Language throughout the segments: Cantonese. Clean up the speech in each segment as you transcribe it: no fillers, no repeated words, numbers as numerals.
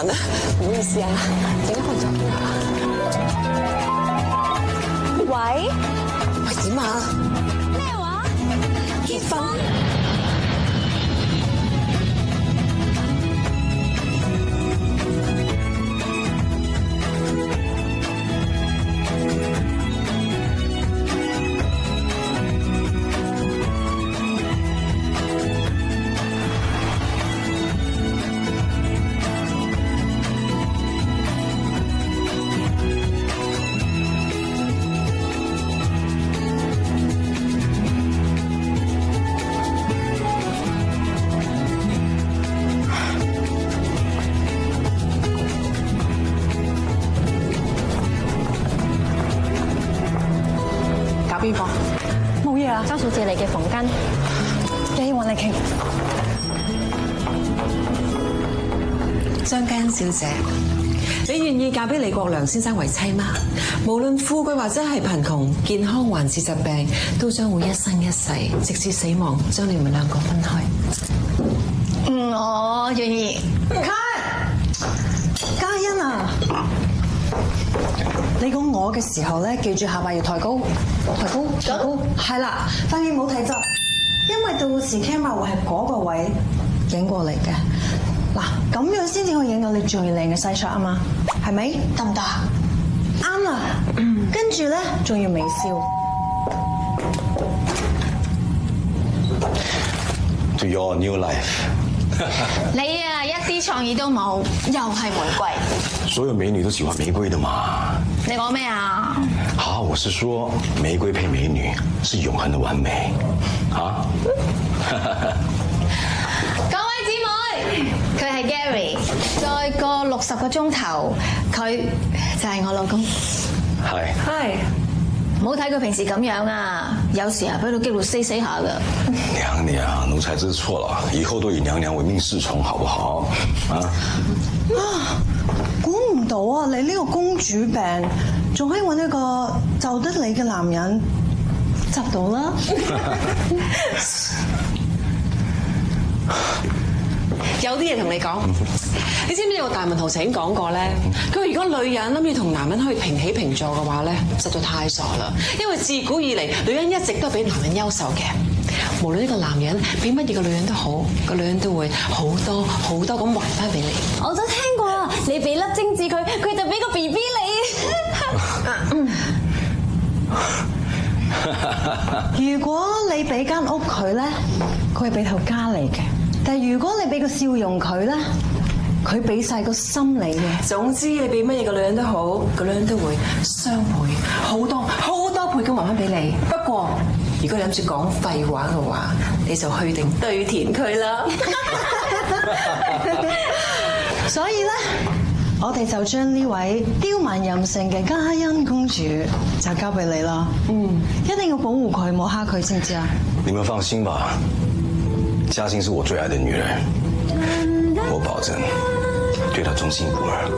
啊，唔好意思啊，陣間可以再傾下。喂，點啊？咩話？結婚？邊個？冇嘢啊，周小姐嚟嘅房間，有嘢揾你傾。張嘉欣小姐，你願意嫁俾李國良先生為妻嗎？無論富貴或者係貧窮，健康還是疾病，都將會一生一世，直至死亡將你們兩個分開。我願意。嘉欣啊！你講我嘅時候咧，記住下巴要抬高，抬高，抬高，係啦，塊面冇睇側，因為到時 camera 會係嗰個位影過嚟嘅。嗱，咁樣先至可以影到你最靚嘅西 shot 啊嘛，係咪？得唔得？啱啦，跟住咧仲要微笑。To your new life。你啊，一啲創意都冇，又係玫瑰。所有美女都喜歡玫瑰的嘛。你講咩啊？啊，我是說玫瑰配美女是永恆的完美。啊？各位姊妹，佢係 Gary，再過60個鐘頭，佢就係我老公。係。係。唔好睇佢平時咁樣啊，有時啊俾到激到死下噶。娘娘，奴才知錯了，以後都以娘娘為命侍從，好不好？啊？估唔到啊！你呢個公主病，仲可以揾一個就得你嘅男人，執到啦！有啲嘢同你講，你知唔知有個大文豪曾經講過咧？佢話如果女人諗住同男人可以平起平坐嘅話咧，實在太傻啦！因為自古以嚟，女人一直都比男人優秀嘅。無論呢個男人比乜嘢嘅女人都好，個女人都會好多好多咁還翻俾你。我都聽過啊，你俾粒精子佢，佢就俾個 BB 你。如果你俾間屋佢咧，佢係俾頭家你嘅；但係如果你俾個笑容佢咧，佢俾晒個心你嘅。總之，你俾乜嘢嘅女人都好，個女人都會雙倍好多好多倍咁還翻俾你。不過，如果你諗住講廢話嘅話，你就去定堆填佢啦。所以咧，我哋就將呢位刁蠻任性嘅嘉欣公主就交俾你啦。一定要保護佢，冇蝦佢，知唔知啊？你們放心吧，嘉欣是我最愛的女人，我保證對她忠心不二。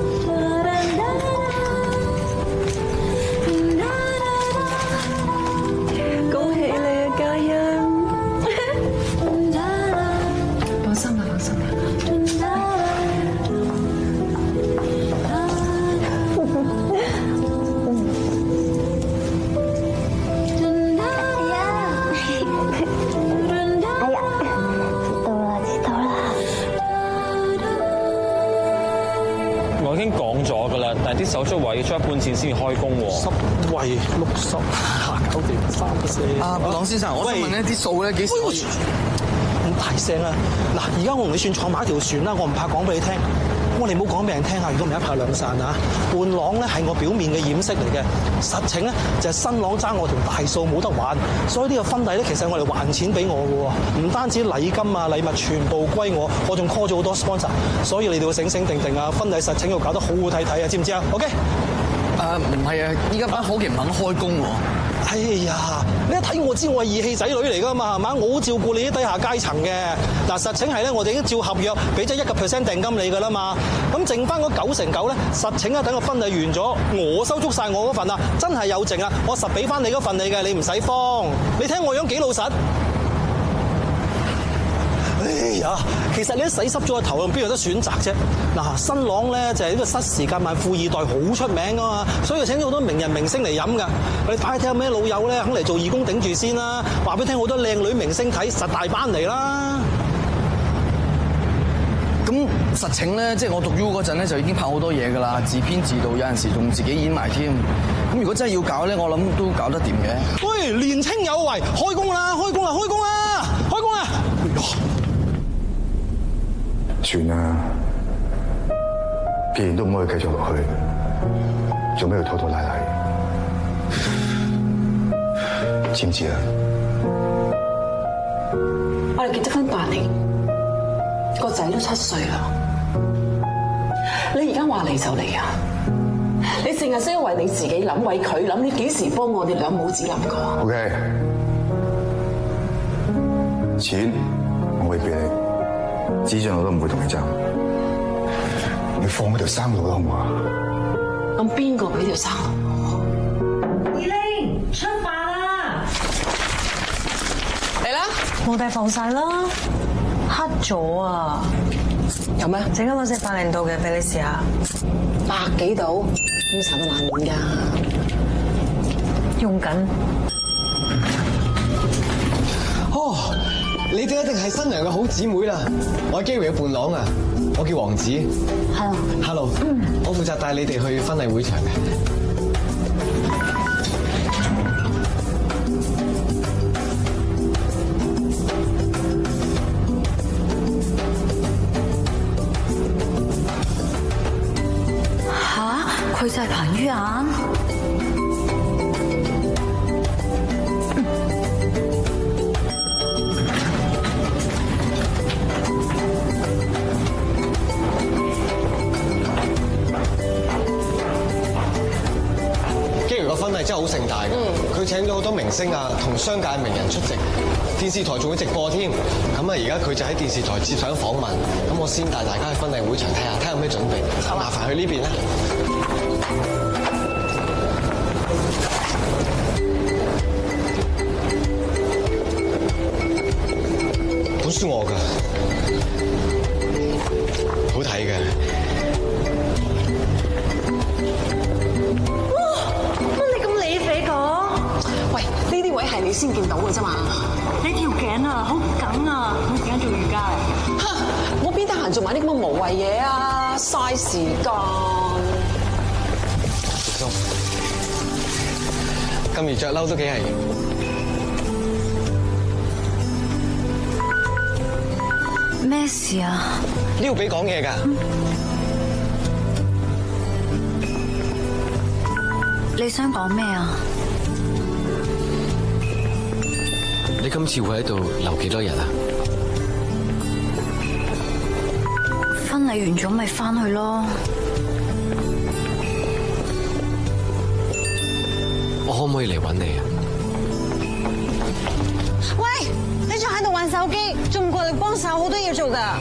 啲手足話要出一半錢先至開工喎。10位60搞掂34。啊，布朗先生，我想問呢啲數咧幾時可以？唔大聲啦！嗱，而家我同你算坐埋一條船啦，我唔怕講俾你聽。我哋唔好講俾人聽下，如果唔係一拍兩散啊！伴郎咧係我表面嘅掩飾嚟嘅，實情咧就係新郎爭我條大數冇得還，所以呢個婚禮咧其實我哋還錢俾我嘅喎，唔單止禮金啊禮物全部歸我，我仲 call 咗好多 sponsor， 所以你哋要醒醒定定啊！婚禮實情要搞得好好睇睇啊，知唔知啊 ？OK？ 唔係啊，依家班伙計唔肯開工喎。哎呀，你一睇我知我係義氣仔女嚟㗎嘛，係嘛？我好照顧你啲低下階層嘅。嗱，實情係咧，我哋已經照合約俾咗1% 訂金你㗎啦嘛。咁剩翻嗰9%咧，實情啊，等個婚禮完咗，我收足晒我嗰份啊，真係有剩啊，我實俾翻你嗰份你嘅，你唔使慌。你聽我樣幾老實。哎哎呀，其實你都洗濕咗個頭，邊有得選擇啫？嗱，新郎咧就係呢個失時間慢富二代，好出名噶嘛，所以請咗好多名人明星嚟飲噶。你快睇下咩老友咧肯嚟做義工頂住先啦，話俾你聽好多靚女明星睇，實大班嚟啦。咁實情咧，即係我讀 U 嗰陣咧就已經拍好多嘢噶啦，自編自導，有陣時仲自己演埋添。咁如果真係要搞咧，我諗都搞得掂嘅。喂，年青有為，開工啦！開工啦！開工啦！開工啦！算啦，既然都唔可以繼續落去，做咩要拖拖拉拉？知唔知啊？我哋結咗婚8年，個仔都7歲啦。你而家話離就離啊？你淨係識得為你自己諗，為佢諗，你幾時幫我哋兩母子諗過 ？OK， 錢我會俾你，紙張我都唔會同你爭。你放喺條生路啦，好唔好啊？咁邊個俾條生路？二玲，出發啦！嚟啦！冇地防曬啦，黑咗啊！有咩？陣間攞隻80度嘅俾你試下100幾度，咁搽得難免㗎。用緊。哦，你哋一定係新娘嘅好姊妹啦！我係 Gary 嘅伴郎啊，我叫王子。Hello。我負責帶你哋去婚禮會場嘅。佢就係彭于晏。Gary 個婚禮真係好盛大嘅，佢請咗好多明星啊，同商界名人出席，電視台仲會直播添。咁啊，而家佢就喺電視台接受訪問，咁我先帶大家去婚禮會場睇下有咩準備。麻煩去呢邊啦。本書我㗎，好睇嘅。乜你咁理肥講？喂，呢啲位係你先見到嘅啫嘛。你條頸啊，好緊啊，好緊做瑜伽啊！嚇，我邊得閒做埋啲咁嘅無謂嘢啊，嘥時間。今日着褸都幾係。咩事啊？呢度俾講嘢㗎。你想講咩啊？你今次會喺度留幾多日啊？婚禮完咗咪翻去咯。我可唔可以嚟揾你啊？喂，你仲喺度玩手機，仲唔過嚟幫手？好多嘢做㗎。啊！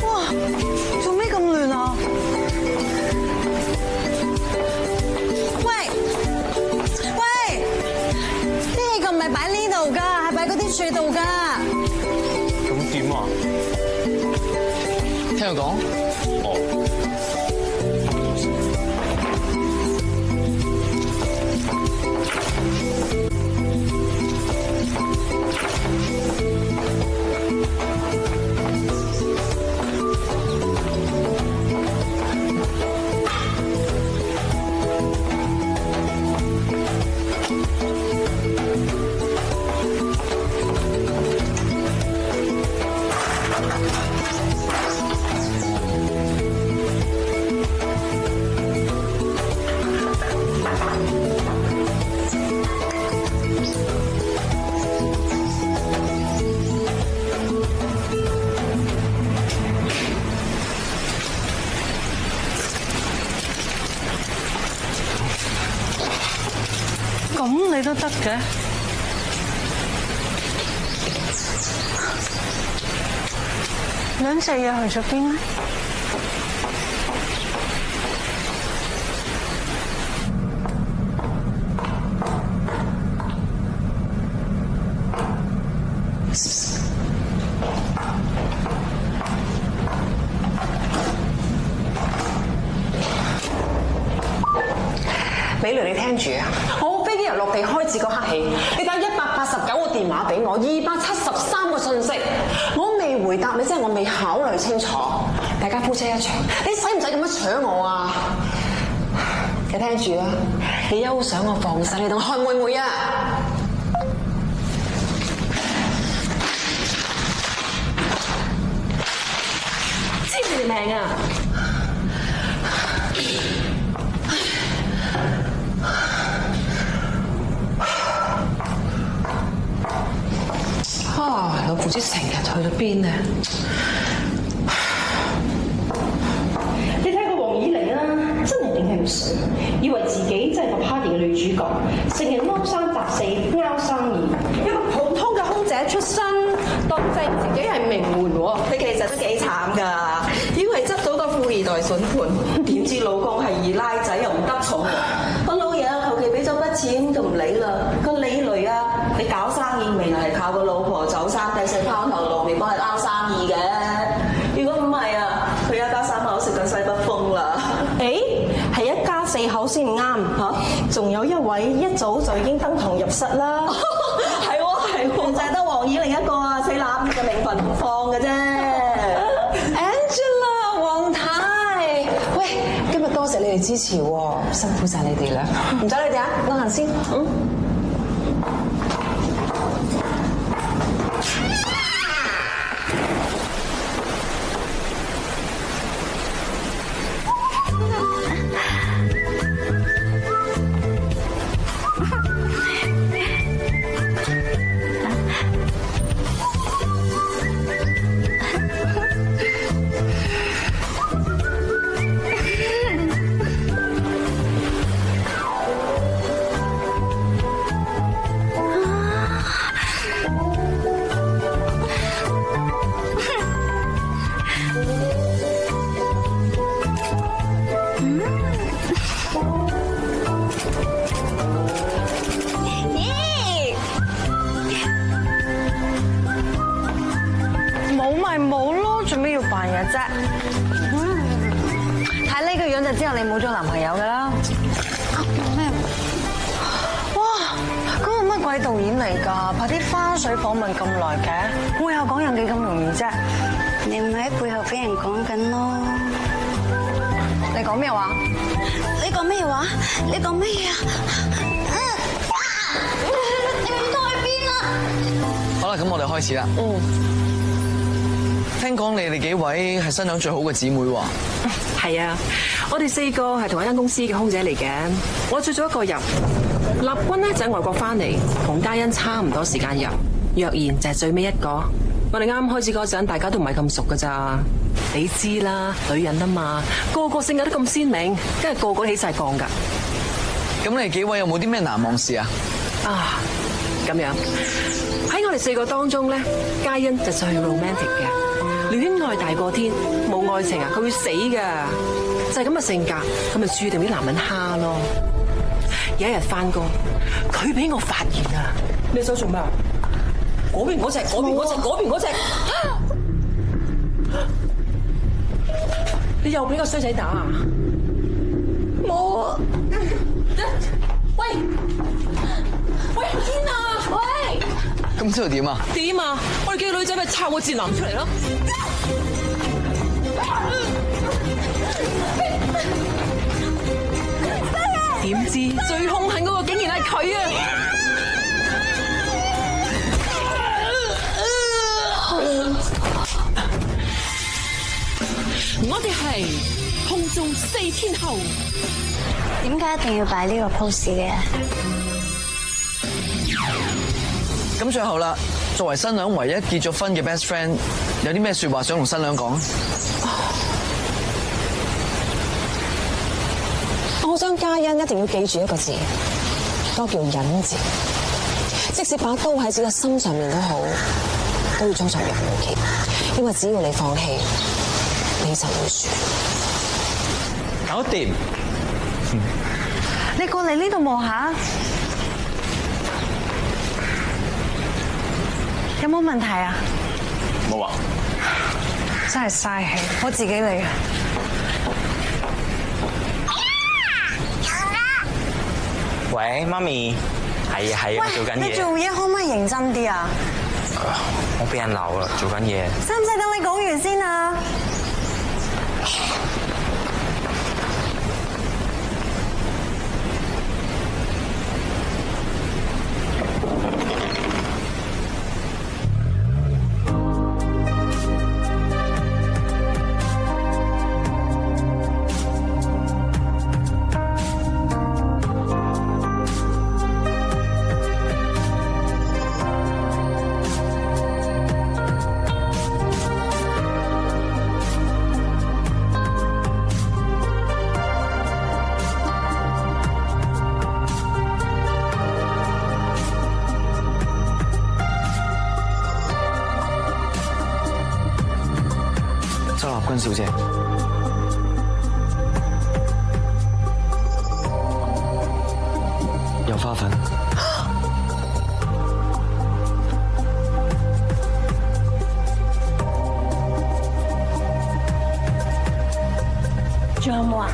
哇，做咩咁亂啊？喂，啲氣球唔係擺呢度㗎，係擺嗰啲樹度㗎。咁點啊？聽佢講。咁你都得嘅？兩隻嘢去咗邊咧？聽住啊！我飛機由落地開始嗰刻起，你打189個電話俾我，273個信息，我未回答你，即係我未考慮清楚。大家夫妻一場，你使唔使咁樣搶我啊？你聽住啦，你休想我放手，你同韓妹妹啊！簽你哋命啊！老夫子成日去咗邊呢？你睇個黃以玲啊，真係頂氣唔順，以為自己真係個 party 嘅女主角，成日撈三搭四拗生意。一個普通嘅空姐出身，當正自己係名媛喎，你其實都幾慘㗎，以為執到個富二代筍盤，點知老公係二奶仔又唔得寵。個老爺求其俾咗筆錢就唔理啦。個李雷啊，你搞生意未係靠個老婆走生第四拋頭露面幫佢拗生意嘅。如果唔係啊，佢一家三口食緊西北風啦。誒，係一家四口先啱嚇，仲有一位一早就已經登堂入室啦。係喎，就係得黃以玲一個啊，死攬嘅名分唔放嘅啫。Angela 黃太，喂，今日多謝你哋支持喎，辛苦晒你哋啦。唔阻你哋啊，我行先。睇呢個樣就知道你冇咗男朋友噶啦。咩？哇！嗰個乜鬼導演嚟㗎？拍啲花絮訪問咁耐嘅，背後講人幾咁容易啫？你唔喺背後俾人講緊咯？你講咩話？你講咩話？你講咩嘢啊？你唔去邊啊？好啦，咁我哋開始啦。聽講你哋幾位係新娘最好嘅姊妹喎。係啊，我哋4個係同一間公司嘅空姐嚟嘅。我最早一個入，立軍咧就喺外國翻嚟，同嘉欣差唔多時間入，若然就係最尾一個。我哋啱開始嗰陣，大家都唔係咁熟噶咋。你知啦，女人啊嘛，個個性格都咁鮮明，梗係個個起晒槓噶。咁你哋幾位有冇啲咩難忘事啊？啊，咁樣喺我哋4個當中咧，嘉欣就最 romantic 嘅。戀愛大過天，冇愛情啊，佢會死噶，就係咁嘅性格，咁咪注定俾男人蝦咯。有一日翻工，佢俾我發現啊！你手做咩啊？嗰邊嗰隻，嗰邊嗰隻，嗰邊嗰隻，你又俾個衰仔打啊？冇啊！喂喂，天啊！喂！咁之後點啊？點啊？我哋幾個女仔咪抄個賤男出嚟咯！點知最兇狠嗰個竟然係佢啊！我哋係空中4天后。點解一定要擺呢個 pose 嘅？咁最後啦，作為新娘唯一結咗婚嘅 best friend， 有啲咩說話想同新娘講？我想嘉欣一定要記住一個字，嗰個叫忍字。即使把刀喺自己嘅心上面都好，都要裝作若無其事，因為只要你放棄，你就會輸。搞掂。你過嚟呢度望下，有冇問題啊？冇啊。真係嘥氣，我自己嚟嘅。啊！ 「喂，媽咪，係啊，我做緊嘢。你做嘢可唔可以認真啲啊？我俾人鬧啦，做緊嘢。使唔使等你講完先啊？君小姐，有花粉。仲有冇啊？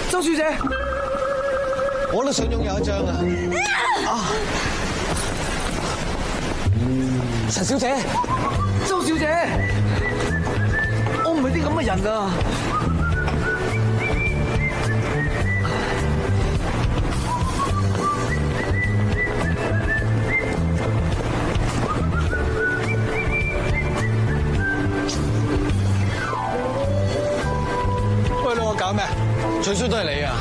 周小姐，我都想擁有一張啊！陳小姐，周小姐，我唔係啲咁嘅人啊！喂，兩個搞咩？最衰都係你啊！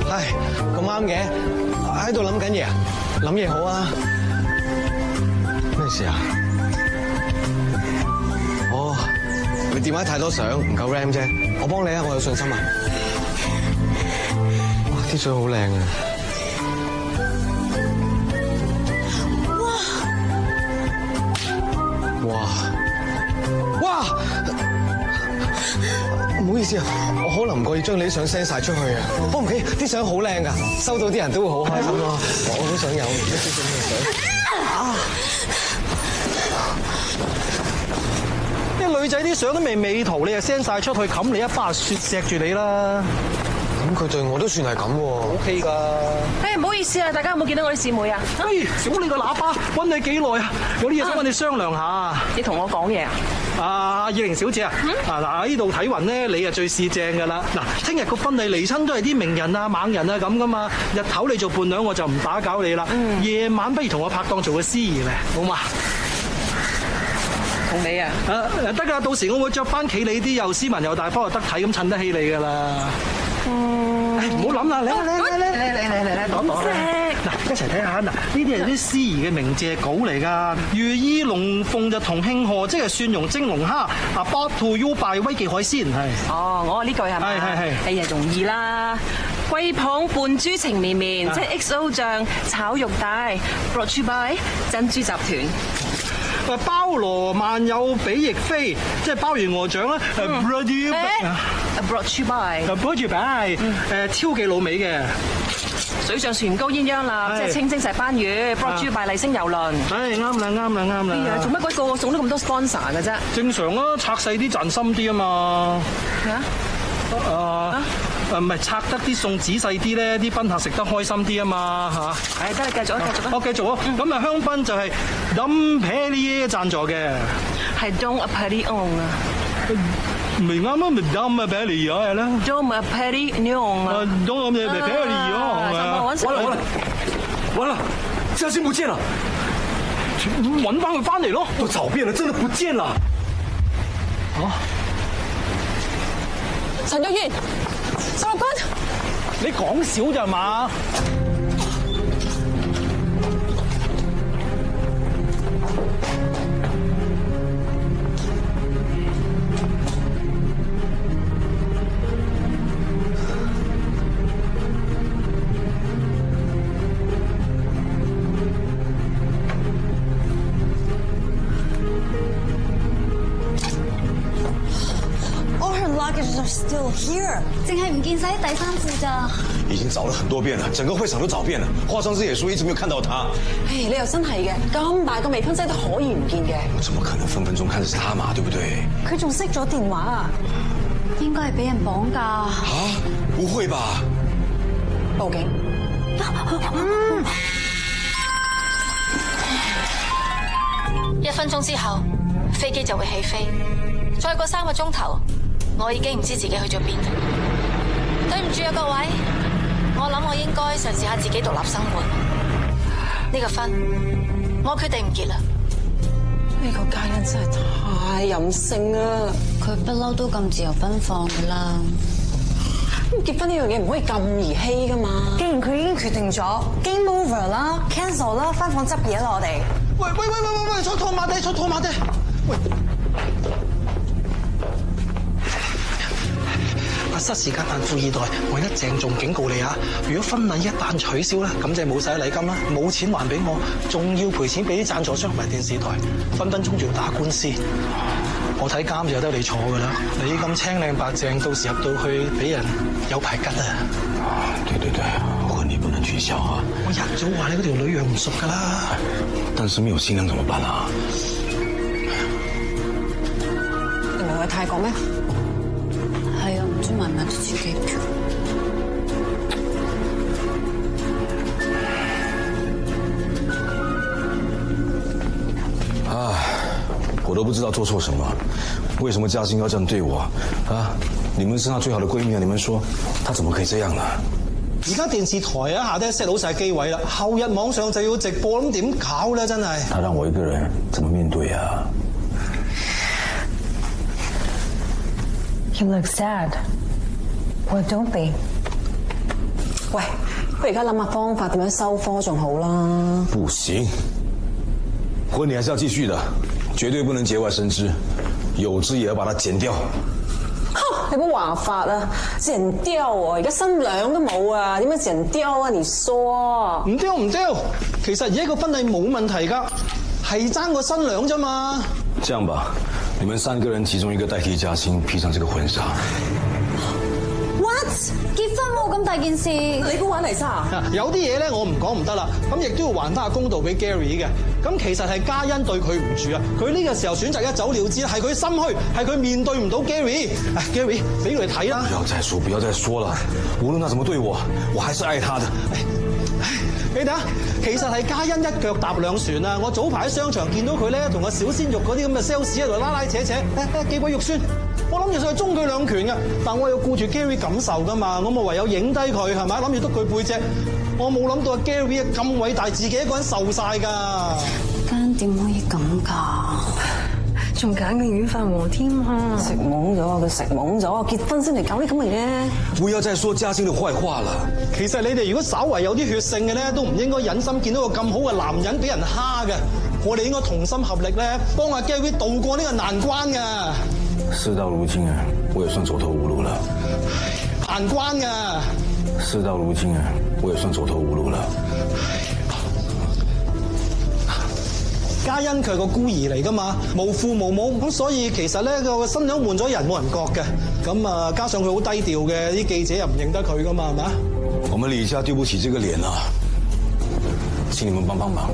唉，咁啱嘅，喺度諗緊嘢啊，諗嘢好啊！咩事啊？哦，你電話太多相，唔夠 RAM 啫。我幫你啊，我有信心啊！哇，啲相好靚啊！哇！唔好意思啊，我可能唔覺意將你啲相 send 晒出去啊。可唔可以？啲相好靚噶，收到啲人都會好開心咯。我都想有一啲咁嘅相。啊！啲女仔啲相都未美圖，你就 send 晒出去，冚你一巴雪錫住你啦。咁佢對我都算係咁喎。OK 㗎。唔好意思啊，大家有冇見到我啲師妹啊？小你個喇叭，揾你幾耐啊？有啲嘢想揾你商量下。你同我講嘢啊？阿葉玲小姐啊，嗱喺呢度睇勻咧，你啊最試正㗎啦。嗱，聽日個婚禮嚟親都係啲名人啊、猛人啊咁噶嘛。日頭你做伴娘，我就唔打攪你啦。夜晚不如同我拍檔做個司儀咧，好嘛？同你啊？得㗎，到時我會着翻企理啲，又斯文又大方又得體咁襯得起你㗎啦。唔好諗啦，嚟，講嗱，一齊睇下嗱，呢啲係啲司儀嘅鳴謝稿嚟㗎。如意龍鳳就同慶賀，即係蒜蓉蒸龍蝦啊，Bob to you by 威記海鮮係。哦，我話呢句係咪？係。哎呀，容易啦。貴捧伴豬情綿綿，即係 XO 醬炒肉帶 ，brought you by 珍珠集團。包羅萬有比翼飛，即係鮑魚鵝掌啦。brought you by 挑記老味嘅水上船高鴛鴦啦，即係清蒸石斑魚 brought you by 麗星郵輪。啱啦。哎呀，做乜鬼個個送咗咁多 sponsor 嘅啫？正常啦，拆細啲賺心啲啊嘛。唔係拆得啲餸仔細啲咧，啲賓客食得開心啲啊嘛嚇。得你繼續啊。我繼續啊。咁啊香檳就係 Dom Perignon 贊助嘅。係 Dom Perignon 啊。咪啱啱咪 Dom Perignon 係啦。Dom Perignon 啊。Dom Perignon 完了，嘉欣不見了。揾翻佢翻嚟咯。我找遍了，真的不見了。陳玉燕，陳立軍，你講笑咋嘛？ still here？淨係唔見晒啲第三褲咋？已經找了很多遍了，整個會場都找遍了，化妝師也說一直沒有看到他。唉，你又真係嘅，咁大個未婚妻都可以唔見嘅。我怎麼可能分分鐘看的是他嘛？對不對？佢仲熄咗電話啊！應該係俾人綁架。啊？不會吧？報警。1分鐘之後，飛機就會起飛。再過3個鐘頭，我已經唔知自己去咗邊。對唔住啊，各位，我諗我應該嘗試下自己獨立生活。呢個婚，我決定唔結啦。呢個嘉欣真係太任性啦！佢不嬲都咁自由奔放噶啦。結婚呢樣嘢唔可以咁兒戲噶嘛。既然佢已經決定咗 game over 啦 ，cancel 啦，翻房執嘢啦，我哋。喂，出拖馬地，喂！阿失時間但富二代，我一鄭重警告你啊！如果婚禮一旦取消咧，咁就冇晒禮金啦，冇錢還俾我，仲要賠錢俾啲贊助商同埋電視台，分分鐘仲要打官司。我睇監就有得你坐噶啦，你咁青靚白淨，到時入到去俾人有排吉啊！對，婚禮不能取消啊！我一早話你嗰條女養唔熟噶啦。但是沒有新娘怎麼辦啊？你唔係去泰國咩？係啊，唔知買唔買得住機票。我都不知道做錯什麼，為什麼嘉欣要這樣對我啊？你們是她最好的閨蜜啊！你們說，她怎麼可以這樣呢？而家電視台啊下低 set 好晒機位啦，後日網上就要直播，咁點搞咧？真係。她讓我一個人怎麼面對啊 You look sad. Well, don't be. 喂，不如而家諗下方法點樣收科仲好啦。不行，婚禮還是要繼續的，絕對不能節外生枝，有枝也要把它剪掉。你冇話法啊！剪掉啊！而家新娘都冇啊，點樣剪掉啊？你說唔丟，其實而家個婚禮冇問題噶，係爭個新娘啫嘛。這樣吧，你們3個人其中一個代替嘉欣披上這個婚紗。What？ 結婚冇咁大件事，你估玩嚟咋？有啲嘢咧我唔講唔得啦，咁亦都要還翻下公道俾 Gary 嘅。咁其實係嘉欣對佢唔住啊，佢呢個時候選擇一走了之，係佢心虛，係佢面對唔到 Gary。Gary， 俾佢睇啦！不要再說了，無論他怎麼對我，我還是愛他的。你睇下，其實係嘉欣一腳踏兩船啊！我早排喺商場見到佢咧，同個小鮮肉嗰啲咁嘅 sales 喺度拉拉扯扯，幾鬼肉酸。我諗住上去中佢兩拳嘅，但我又顧住 Gary 感受噶嘛，我咪唯有影低佢係咪？諗住督佢背脊，我冇諗到阿 Gary 咁偉大，自己一個人受晒噶。間點可以咁㗎？仲揀個軟飯王添啊！食懵咗啊！佢食懵咗啊！結婚先嚟搞啲咁嘅嘢。不要再說嘉欣的壞話了。其實你哋如果稍為有啲血性嘅咧，都唔應該忍心見到個咁好嘅男人俾人蝦嘅。我哋應該同心合力咧，幫阿 Gary 渡過呢個難關㗎。事到如今啊，我也算走投無路了。難關㗎。事到如今啊，我也算走投無路了。嘉欣佢係個孤兒嚟噶嘛，無父無母，咁所以其實咧個新娘換咗人冇人覺嘅，咁啊加上佢好低調嘅，啲記者又唔認得佢噶嘛，係咪啊？我們李家丟不起這個臉啊，請你們幫幫忙，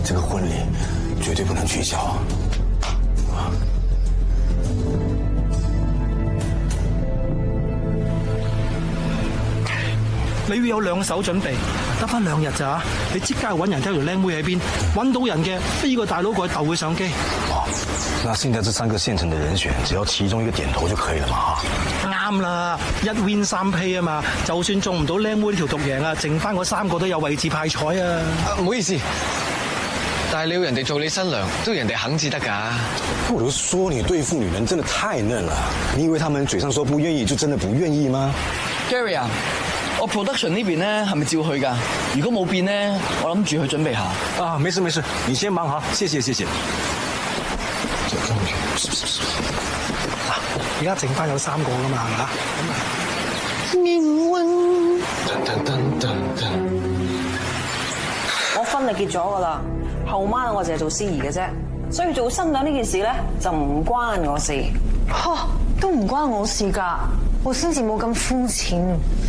這個婚禮絕對不能取消。你要有兩手準備，得翻2日咋？你即刻揾人睇條靚妹喺邊，揾到人嘅，飛個大佬過去鬥佢上機。那現在這3個現成的人選，只要其中一個點頭就可以了嘛？啱啦，1 win 3 pay 啊嘛，就算中唔到靚妹呢條獨贏啊，剩翻嗰3個都有位置派彩啊！唔好意思，但係你要人哋做你新娘，都要人哋肯至得㗎。我就說你對付女人真的太嫩了，你以為他們嘴上說不願意就真的不願意嗎 ？Gary 啊，我 production 呢邊咧係咪照去㗎？如果冇變咧，我諗住去準備下。啊，沒事，你先忙下，謝謝。而家剩翻有3個㗎嘛，係嘛？命運。我婚禮結咗㗎啦，後晚我淨係做司儀嘅啫，所以做新娘呢件事咧就唔關我事。都唔關我事㗎，我先至冇咁膚淺。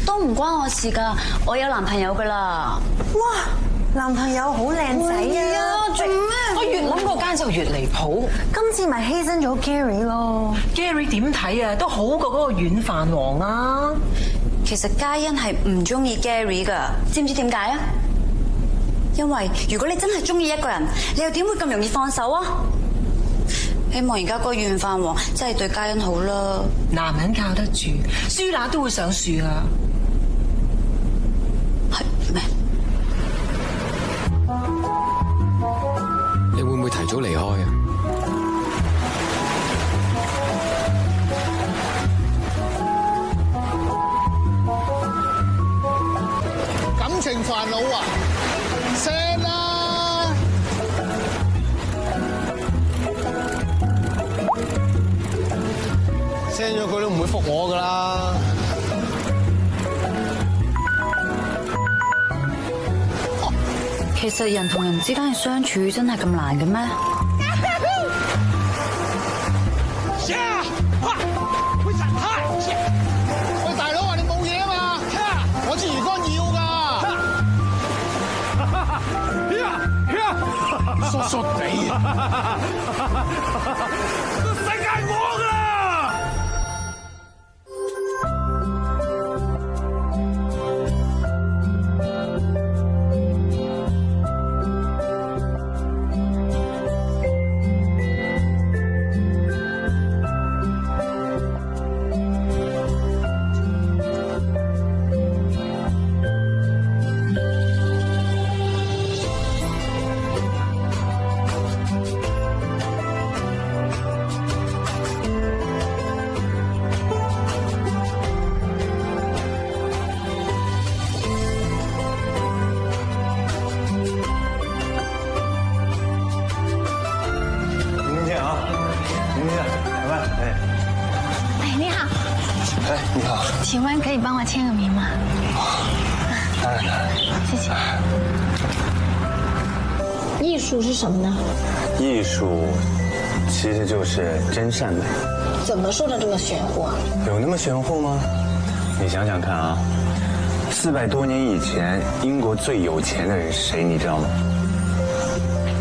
都唔關我事㗎，我有男朋友㗎啦。哇，男朋友好靚仔啊！做咩？我越諗嗰間就越離譜。今次咪犧牲咗 Gary 咯。Gary 點睇啊？都好過嗰個軟飯王啊！其實嘉欣係唔中意 Gary 㗎，知唔知點解啊？因為如果你真係中意一個人，你又點會咁容易放手啊？希望而家嗰個軟飯王真係對嘉欣好啦。男人靠得住，輸乸都會上樹啊！係咩？你會唔會提早離開啊？感情煩惱啊，send 啦！send 咗佢都唔會覆我噶啦。其實人同人之間嘅相處真係咁難嘅咩？喂，大佬話你冇嘢啊嘛，我支魚竿要㗎。縮縮地啊！世界我㗎！请问可以帮我签个名吗？当然了，谢谢。艺术是什么呢？艺术其实就是真善美。怎么说的这么玄乎啊？有那么玄乎吗？你想想看啊，400多年以前，英国最有钱的人是谁？你知道吗？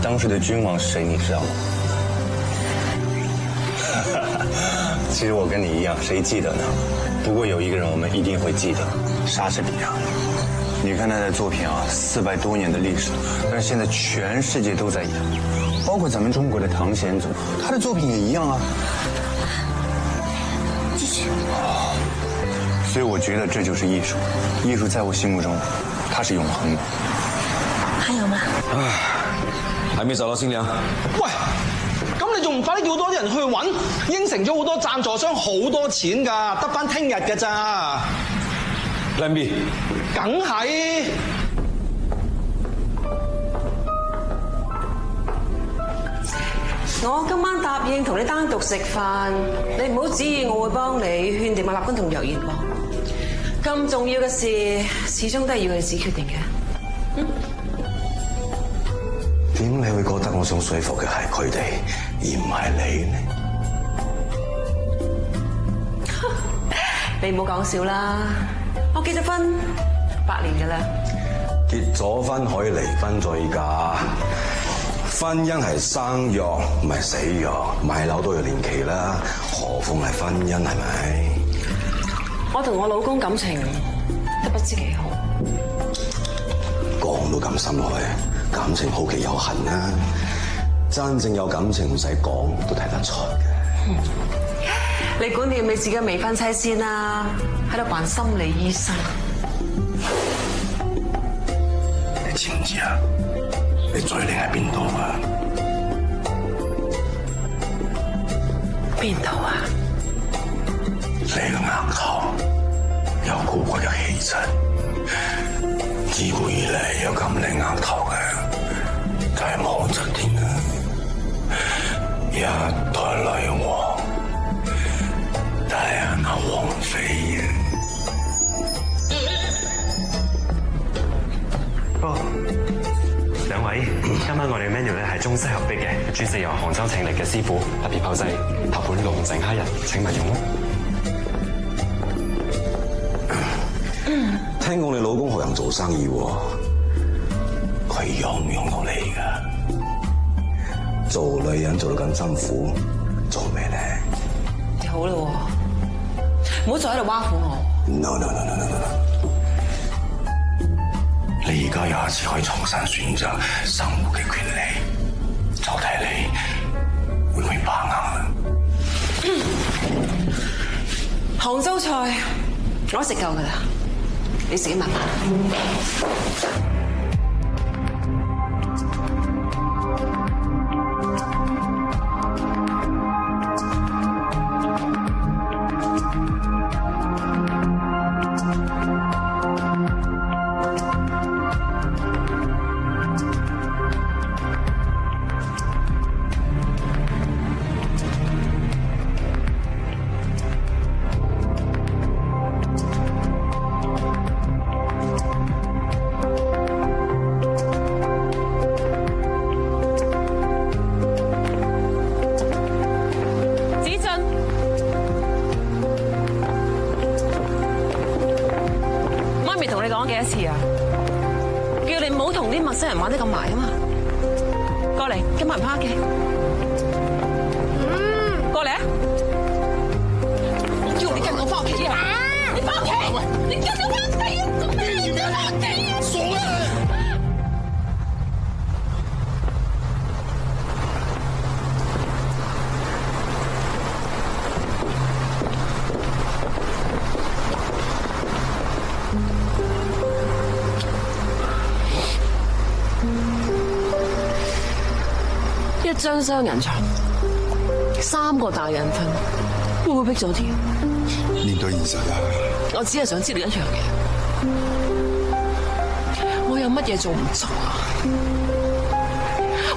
当时的君王是谁？你知道吗？其实我跟你一样，谁记得呢？不过有一个人我们一定会记得，莎士比亚。你看他的作品啊，400多年的历史，但是现在全世界都在演，包括咱们中国的唐玄宗，他的作品也一样啊。继续。所以我觉得这就是艺术，艺术在我心目中，它是永恒的。还有吗？还没找到新娘。喂，咁你仲唔快啲叫多啲人去揾？應承咗好多贊助商好多錢㗎，得翻聽日㗎咋 Plan B， 梗係。我今晚答應同你單獨食飯，你唔好指意我會幫你勸定馬立軍同若賢喎。咁重要嘅事，始終都係要佢自己決定嘅。點你會覺得我想說服嘅係佢哋，而唔係你呢？你唔好講笑啦，我結咗婚8年㗎啦。結咗婚可以離婚再嫁，婚姻係生約唔係死約，買樓都要年期啦，何況係婚姻係咪？我同我老公感情都不知幾好，講到咁深落去，感情好極有限啦。真正有感情唔使講都睇得出嘅。你管掂你自己未婚妻先啦，喺度扮心理醫生。你知唔知啊？你最靚喺邊度啊？邊度啊？你個額頭有高貴嘅氣質，自古以嚟有咁靚額頭嘅，就係武則天啦，一代女王，戴安娜王妃啊！哦，兩位，今晚我哋 menu 咧係中西合璧嘅，專食由杭州請嚟嘅師傅特別炮製頭盤龍井蝦仁，請問用。聽講你老公學人做生意喎，佢養唔養到你噶？做女人做到咁辛苦，做咩咧？你好啦，唔好再喺度挖苦我。No。你而家有一次可以重新選擇生活嘅權利，就睇你會唔會把握啦。杭州菜我食夠噶啦，你自己慢慢。叫你唔好同啲陌生人玩得咁埋啊嘛！過嚟，今晚唔返屋企。過嚟啊！我叫你跟我返屋企啊！你返屋企！你跟我返屋企啊！做咩？你跟我返屋企啊！傻啊！一張雙人床，3個大人瞓，會唔會逼咗啲？面對現實啊！我只係想知道一樣嘢，我有乜嘢做唔足啊？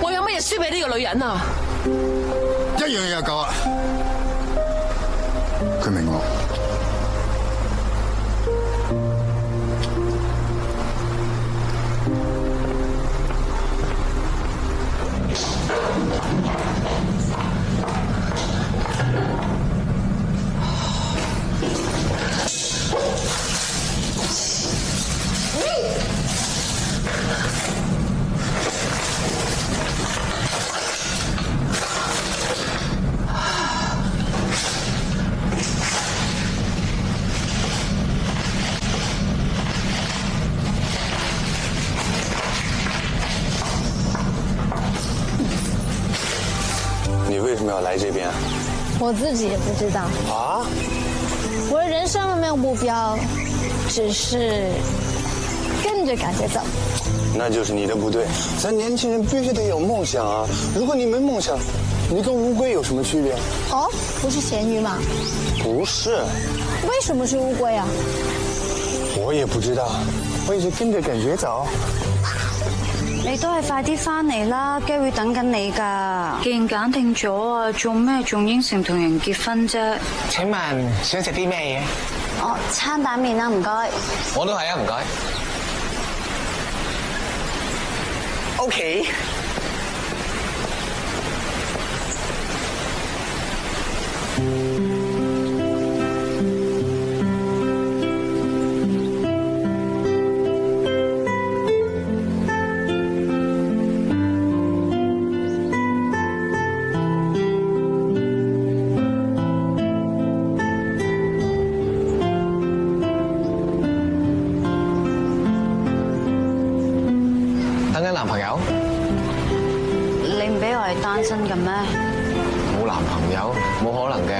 我有乜嘢輸俾呢個女人啊？一樣嘢就夠啦，佢明我。你为什么要来这边？我自己也不知道。啊？我的人生没有目标，只是跟着感觉走。那就是你的不对。咱年轻人必须得有梦想啊！如果你没梦想，你跟乌龟有什么区别？哦，不是咸鱼吗？不是。为什么是乌龟啊？我也不知道，我也是跟着感覺走。你都係快啲翻嚟啦 ，Gary 等緊你㗎。既然揀定咗啊，做咩仲應承同人結婚啫？請問想食啲咩嘢？哦，餐蛋麵啦，唔該。我都係啊，唔該。OK。男朋友？你唔俾我係單身嘅咩？冇男朋友，冇可能嘅。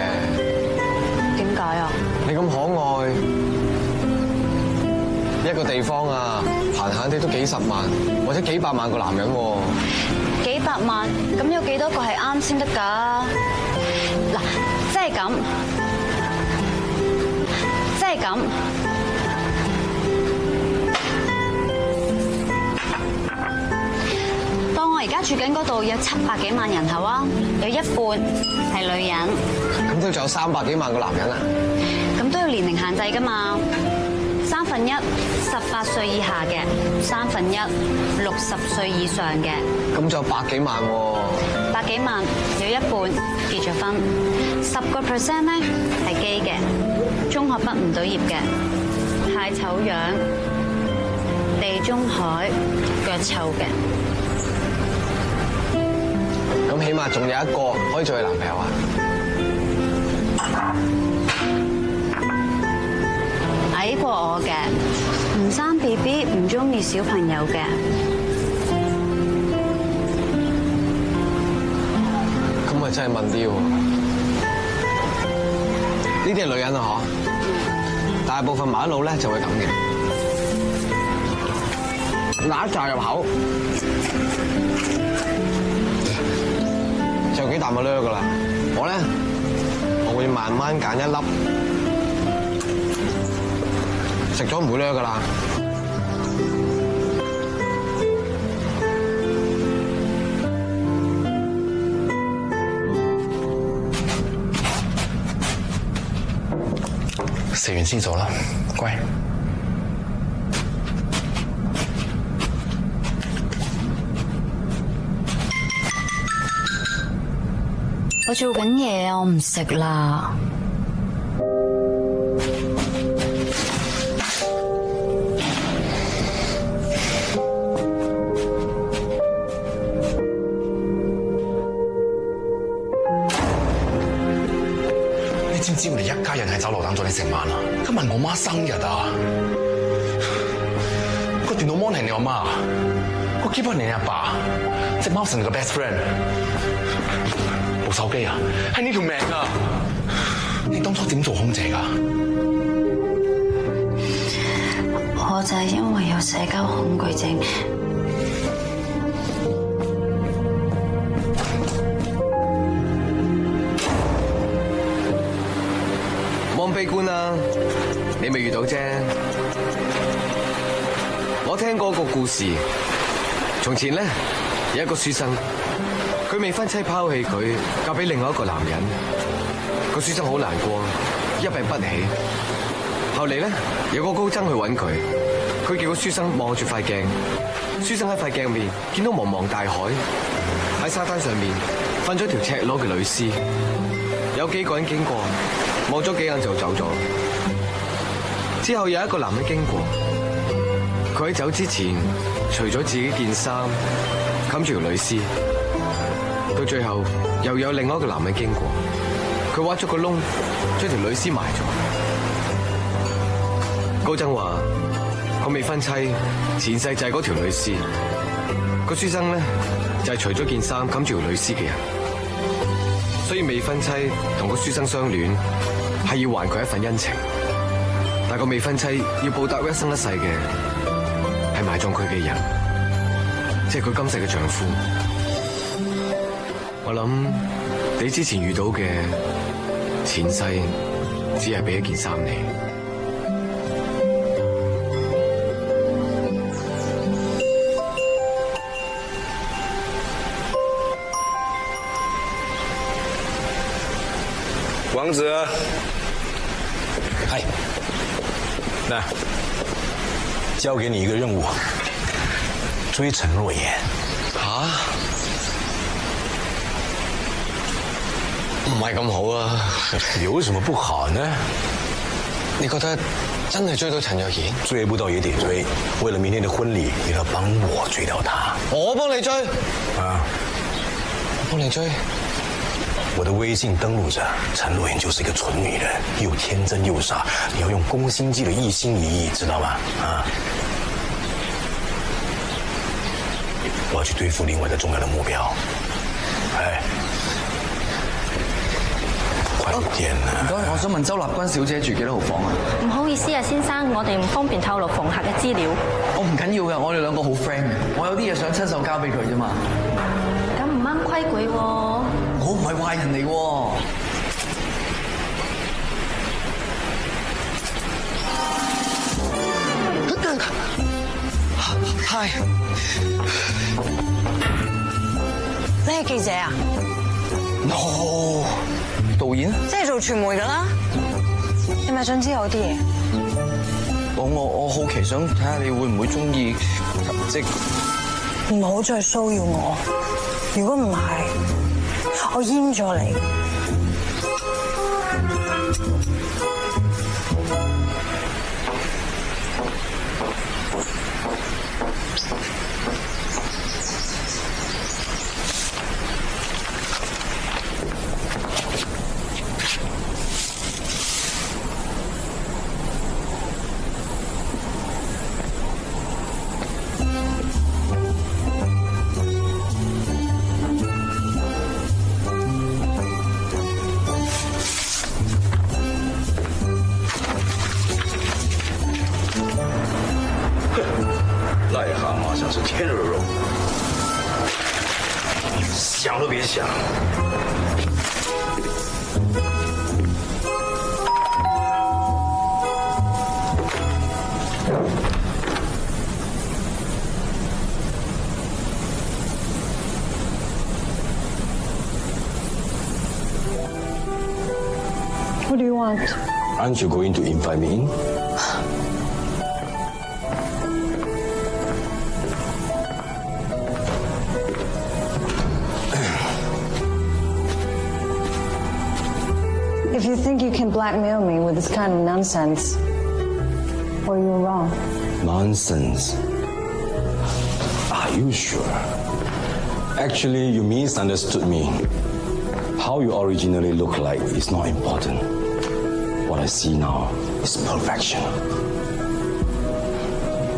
點解啊？你咁可愛，一個地方啊，閒閒地都幾十萬或者幾百萬個男人喎。幾百萬，咁有幾多個係啱先得㗎？嗱，即係咁，即係咁。我而家住緊嗰度有700幾萬人口啊，有一半係女人。咁都仲有300幾萬個男人啊？咁都有年齡限制㗎嘛，1/3 18歲以下嘅1/3 ，60歲以上嘅。咁就100幾萬喎。100幾萬有一半結咗婚，10% 咧係基嘅，中學畢唔到業嘅，太醜樣，地中海，腳臭嘅。咁起碼仲有一個可以做你男朋友啊？矮過我嘅，唔生 BB，唔中意小朋友嘅。咁咪真係問啲喎。呢啲係女人啊，嗬？大部分麻甩佬咧就會咁嘅，揦一紮入口，就幾啖就掠噶啦。我會慢慢揀一粒，食咗唔會掠噶啦。食完先做啦，乖。我做緊嘢啊，我唔食啦。你知唔知我哋一家人喺酒樓等咗你成晚啊？今日我媽生日啊！個電腦 mon 係你阿媽，個 keyboard 係你阿爸，隻貓係你個 best friend。部手機啊，係呢條命啊！你當初點做空姐㗎？我就係因為有社交恐懼症。冇咁悲觀啦，你未遇到啫。我聽過個故事，從前咧有一個書生。佢未婚妻拋棄佢，嫁俾另外一個男人。個書生好難過，一病不起。後嚟咧，有個高僧去揾佢，佢叫個書生望住塊鏡。書生喺塊鏡面見到茫茫大海，喺沙灘上面瞓咗條赤裸嘅女屍。有幾個人經過，望咗幾眼就走咗。之後有一個男人經過，佢喺走之前除咗自己件衫，冚住條女屍。到最後又有另外一個男人經過，佢挖咗個窿，將條女屍埋咗。高僧話：個未婚妻前世就係嗰條女屍，個書生咧就係除咗件衫冚住條女屍嘅人。所以未婚妻同個書生相戀，係要還佢一份恩情，但個未婚妻要報答一生一世嘅係埋葬佢嘅人，即係佢今世嘅丈夫。我諗你之前遇到嘅前世，只係俾一件衫你。王子，嗨，那交給你一個任務，追陳若妍。啊？唔係咁好啊！有什麼不好呢？你覺得真係追到陳若妍？追不到也得追，為了明天的婚禮，你要幫我追到她。我幫你追？啊！我幫你追？我的微信登錄着，陳若妍就是一個蠢女人，又天真又傻，你要用宮心計的一心一意，知道嗎？啊！我要去對付另外一個重要的目標。哎。唔該，我想問周立君小姐住幾多號房啊？唔好意思啊，先生，我哋唔方便透露房客嘅資料。我唔緊要嘅，我哋兩個好 friend 嘅，我有啲嘢想親手交俾佢啫嘛。咁唔啱規矩喎。我唔係壞人嚟喎。係。你係記者啊 ？No。導演？即係做傳媒㗎啦，你咪想知我啲嘢？我好奇想睇下你會唔會中意，即係唔好再騷擾我，如果唔係，我閹咗你。癞蛤蟆像是天鹅肉，想都别想。What do you want? Aren't you going to invite me in? If you think you can blackmail me with this kind of nonsense, well, you're wrong. Nonsense. Are you sure? Actually, you misunderstood me. How you originally look like is not important. What I see now is perfection.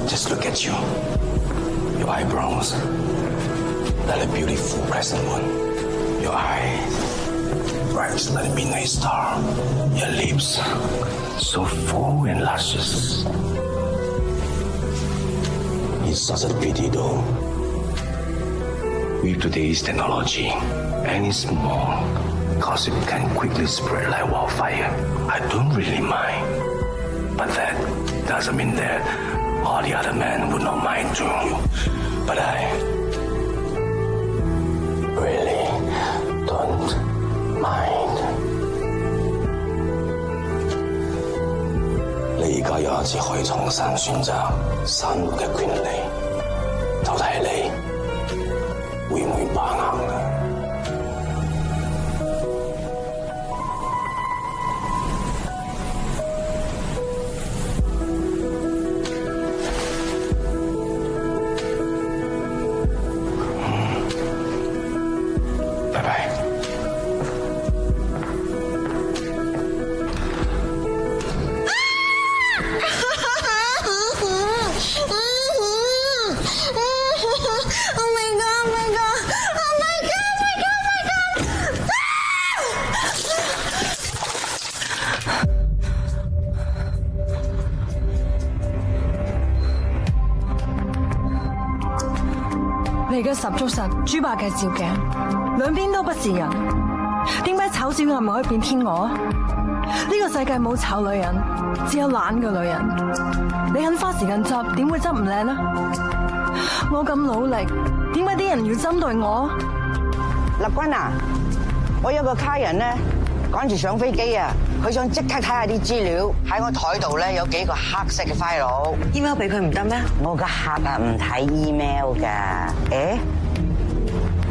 Just look at you. Your eyebrows, like a beautiful crescent moon. Your eyes, bright like a midnight star. Your lips, so full and luscious. It's such a pity though. With today's technology, any small gossip can quickly spread like wildfire. I don't really mind. But that doesn't mean that all the other men would not mind too. But I really don't mind. 你而家有一次可以重新選擇生活嘅權利，就睇你會唔會把握啦。拜拜。你嘅十足實豬八戒照鏡，兩邊都不是人。點解醜小鴨唔可以變天鵝啊？呢個世界冇醜女人，只有懶嘅女人。你肯花時間執，點會執唔靚呢？我咁努力，點解啲人要針對我？立君啊，我有個客人咧趕住上飛機啊，佢想即刻睇下啲資料，喺我台度咧有幾個黑色嘅 file。email 俾佢唔得咩？我個客啊唔睇 email 噶。誒，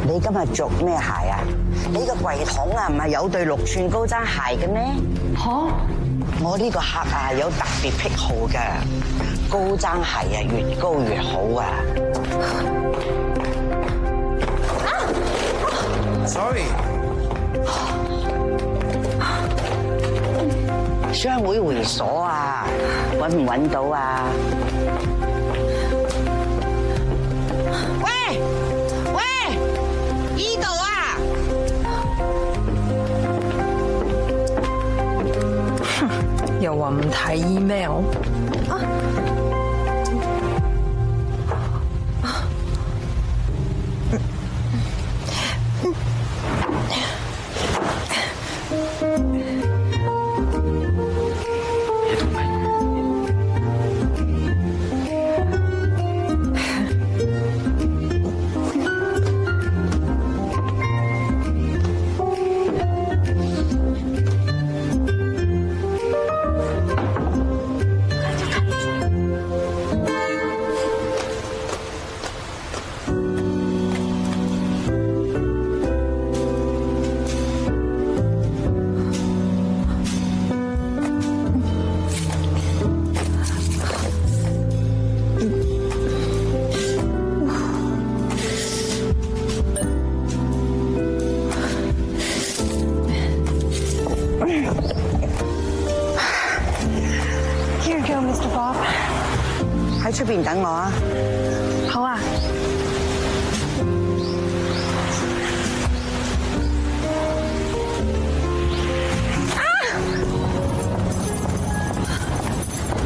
你今日着咩鞋啊？你個櫃桶啊唔係有對6寸高踭鞋嘅咩？吓？我呢個客啊有特別癖好嘅，高踭鞋啊越高越好啊。Sorry。商會會所啊，揾唔揾到啊？喂喂，依度啊！又話唔睇 email。邊等我啊。好啊。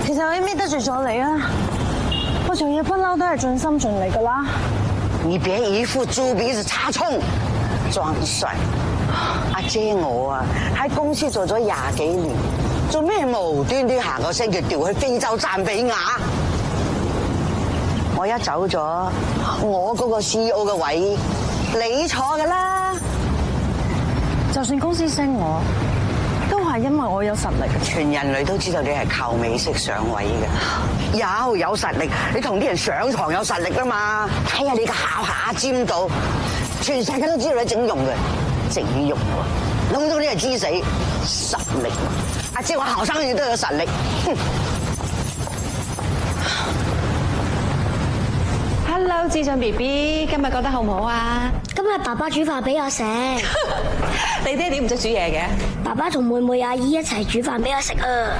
其實我已經搣得罪咗你啊！我做嘢不嬲都係盡心盡力噶啦。你別一副豬鼻子插葱，裝帥。阿姐我啊喺公司做咗20幾年，做咩無端端下個星期調去非洲贊比亞？我一走咗，我嗰個 CEO 嘅位你坐噶啦。就算公司升我，都係因為我有實力。全人類都知道你係靠美式上位嘅，有實力，你同啲人上床有實力啦嘛。睇下你個下尖度，全世界都知道你整容嘅，整容喎，諗到你係知死實力。阿姐，我後生嘢都有實力。Hello， 智俊 BB， 今日覺得好唔好啊？今日爸爸煮飯俾我食。你爹哋唔識煮嘢嘅？爸爸同妹妹阿姨一齊煮飯俾我食啊！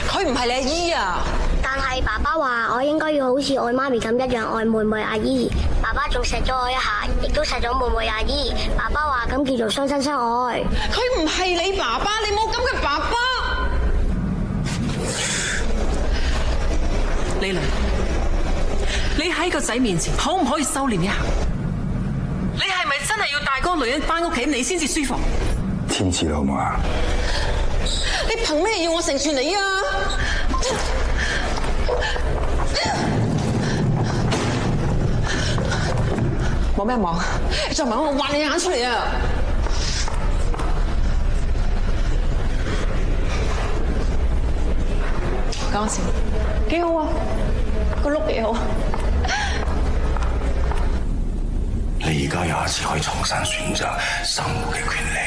佢唔係你阿姨啊！但係爸爸話我應該要好似愛媽咪咁一樣愛妹妹阿姨。爸爸仲錫咗我一下，亦都錫咗妹妹阿姨。爸爸話咁叫做相親相愛。佢唔係你爸爸，你冇咁嘅爸爸。李倫，你喺個仔面前可唔可以收斂一下？你係咪真係要帶嗰個女人翻屋企，你先至舒服？天知啦，好唔好啊？你憑咩要我成全你啊？望咩望？再問我挖你眼出嚟啊！講笑，幾好啊！個碌幾好。你而家有一次可以重新選擇生活嘅權利，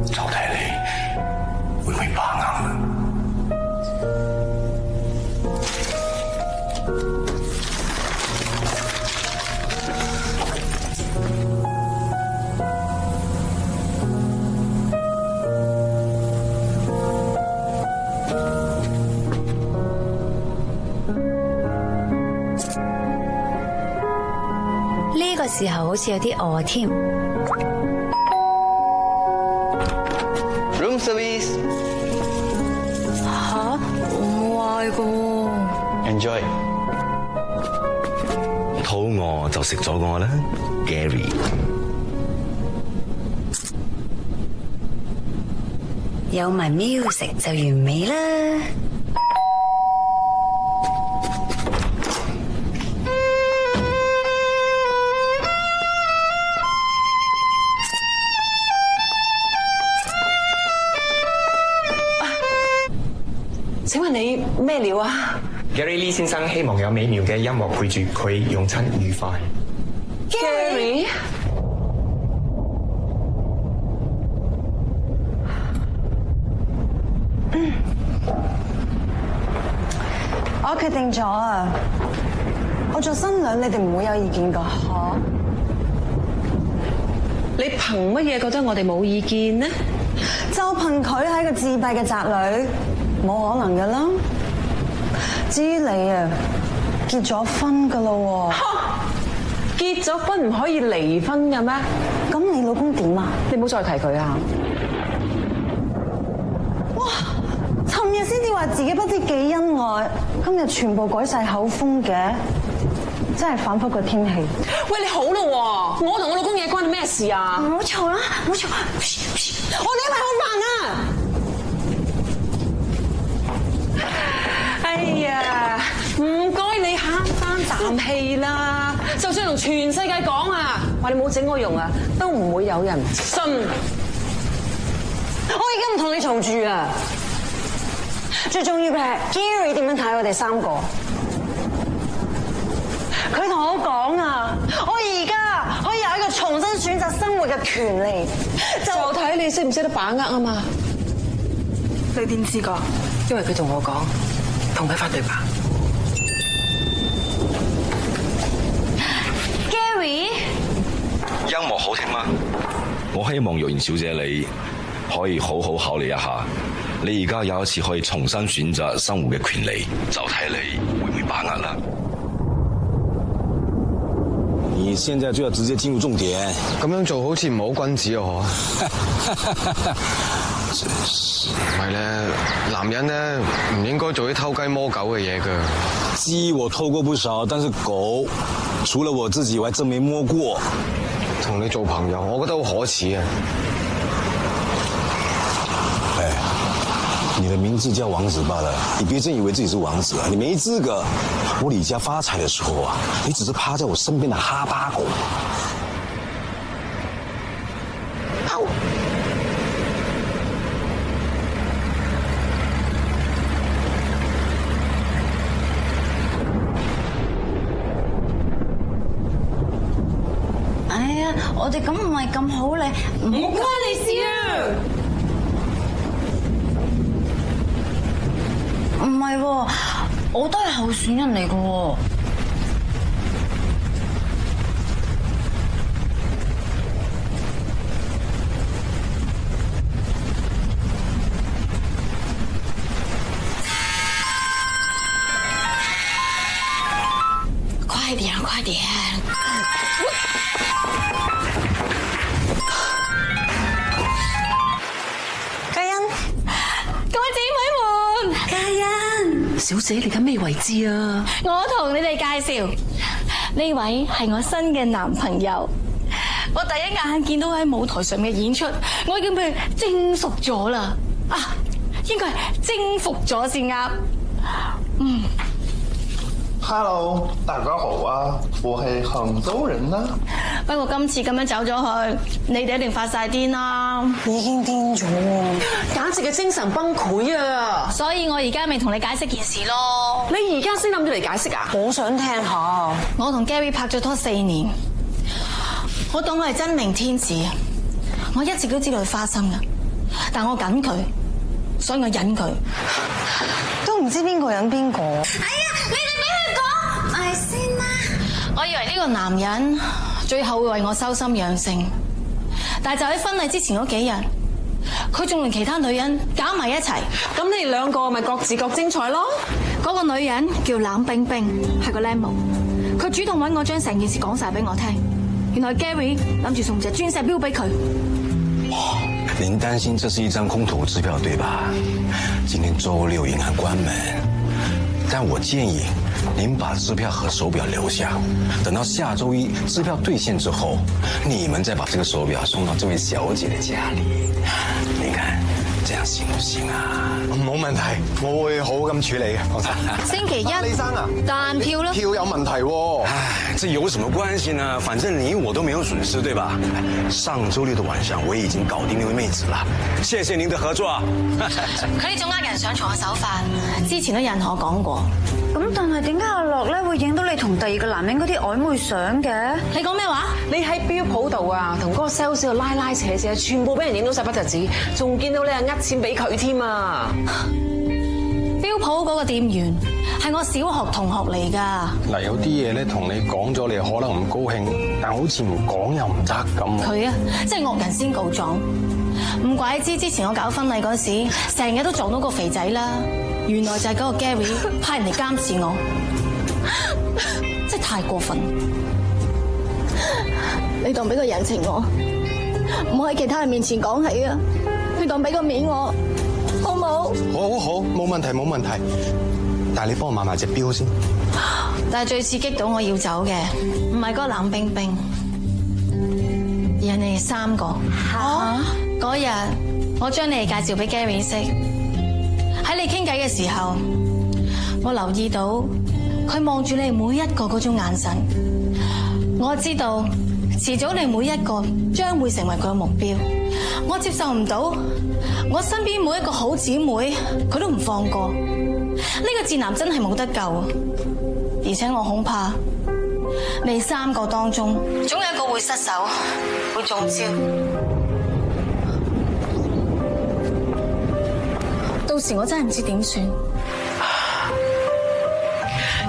就睇你會唔會把握啦。呢個時候好似有啲餓添。Room service。吓？唔係噶。Enjoy。肚餓就食咗我啦 ，Gary。有埋 music 就完美啦。請問你咩料啊 ？Gary Lee 先生希望有美妙嘅音樂陪住佢用餐愉快。Gary， 我決定咗啊！我做新娘，你哋唔會有意見噶嚇？你憑乜嘢覺得我哋冇意見呢？就憑佢係個自閉嘅宅女。冇可能噶啦！至於你啊，結咗婚噶咯喎，結咗婚唔可以離婚嘅咩？咁你老公點啊？你唔好再提佢啊！哇！尋日先至話自己不知幾恩愛，今日全部改晒口風嘅，真係反覆個天氣。喂，你好咯喎！我同我老公嘢關你咩事啊？唔好嘈啦，唔好嘈！我哋一排好煩啊！哎呀，唔該你慳翻啖氣啦！就算同全世界講啊，話你冇整過容啊，都唔會有人信。我而家唔同你嘈住啊！最重要嘅係 Gary 點樣睇我哋3個？佢同我講啊，我而家可以有一個重新選擇生活嘅權利，就睇你識唔識得把握啊嘛！你點知㗎？因為佢同我講。同佢翻對白 ，Gary， 音樂好聽嗎？我希望若然小姐你可以好好考慮一下，你而家有一次可以重新選擇生活嘅權利，就睇你會唔會把握啦。你現在就要直接進入重點。咁樣做好似唔係好君子啊！真是。唔係咧，男人咧唔應該做啲偷雞摸狗嘅嘢㗎。雞我偷過不少，但是狗，除了我自己，我還真沒摸過。同你做朋友，我覺得好可恥啊！哎，你的名字叫王子罷了，你別真以為自己是王子啊！你沒資格。我李家發財的時候啊，你只是趴在我身邊的哈巴狗。我哋咁唔係咁好咧，唔關你事啊！唔係喎，我都係候選人嚟嘅喎。快點，快點！小姐，你緊咩位置啊？我同你哋介紹，呢位係我新嘅男朋友。我第一眼見到佢喺舞台上面嘅演出，我已經俾佢征服咗啦。啊，應該係征服咗先啱。Hello， 大家好啊，我係杭州人啦。不過今次咁樣走咗去，你哋一定發晒癲啦！已經癲咗喎，簡直係精神崩潰啊！所以我而家咪同你解釋件事咯。你而家先諗住嚟解釋啊？我想聽下。我同 Gary 拍咗拖4年，我當佢係真命天子，我一直都知道佢花心㗎，但我緊佢，所以我忍佢。都唔知邊個忍邊個。哎呀，你哋俾佢講埋先啦。我以為呢個男人最後會為我修心養性，但係就喺婚禮之前嗰幾日，佢仲同其他女人搞埋一齊。咁你哋兩個咪各自各精彩咯。嗰個女人叫冷冰冰，係個靚模。佢主動揾我將成件事講晒俾我聽。原來 Gary 諗住送隻鑽石錶俾佢。您擔心這是一張空頭支票對吧？今天週6銀行關門，但我建議您把支票和手錶留下，等到下週1支票兌現之後，你們再把這個手錶送到這位小姐的家裏。你看這樣行不行啊？冇問題，我會好好咁處理嘅。星期一，李生啊，彈票咯。票有問題喎。唉，這有什麼關係呢？反正你我都沒有損失，對吧？上週6的晚上，我已經搞定那位妹子了。謝謝您的合作。佢呢種呃人上床嘅手法，之前都有人同我講過。咁但係點解阿樂咧會影到你同第二個男人嗰啲曖昧相嘅？你講咩話？你喺錶鋪度啊，同嗰個 sales 喺度拉拉扯扯，全部俾人影到晒不特止，仲見到你係呃錢俾佢添啊！錶鋪嗰個店員係我小學同學嚟㗎。嗱，有啲嘢咧同你講咗，你可能唔高興，但好似唔講又唔得咁。佢啊，真係惡人先告狀。唔怪之之前我搞婚禮嗰時，成日都撞到個肥仔啦。原來就係嗰個 Gary 派人嚟監視我，真係太過分。你當俾個人情我，唔好喺其他人面前講起啊！你當俾個面我，好冇？好，好，冇問題，冇問題。但係你幫我買埋隻錶先。但係最刺激到我要走嘅，唔係嗰個冷冰冰，而係你哋3個。嗰日我將你哋介紹俾 Gary 識。喺你傾偈嘅時候，我留意到佢望住你哋每一個嗰種眼神，我知道遲早你每一個將會成為佢嘅目標。我接受唔到，我身邊每一個好姊妹佢都唔放過。呢個賤男真係冇得救，而且我恐怕你哋3個當中，總有一個會失手，會中招。到時我真係唔知點算。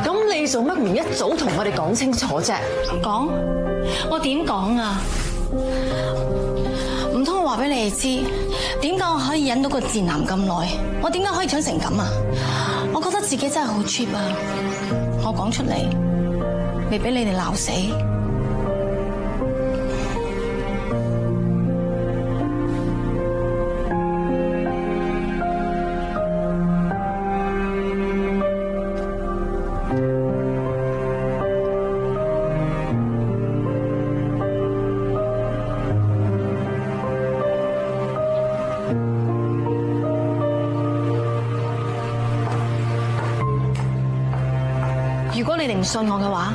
咁你做乜唔一早同我哋講清楚啫？講？我點講啊？唔通我話俾你哋知，點解我可以忍到個賤男咁耐？我點解可以長成咁啊？我覺得自己真係好 cheap 啊！我講出嚟，未俾你哋鬧死。你哋唔信我嘅話，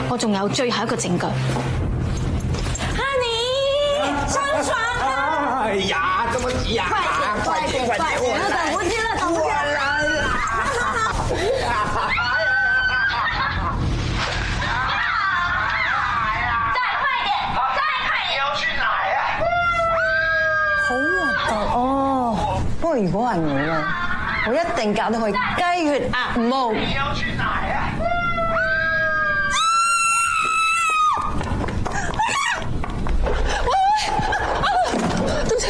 我仲有最後一個證據。Honey， 上床啦！哎呀，這麼急呀！快點！等不及了，等不及了！好核突哦！不過如果係我啊，我一定搞到佢雞血鴨毛。你要去哪啊？對唔住，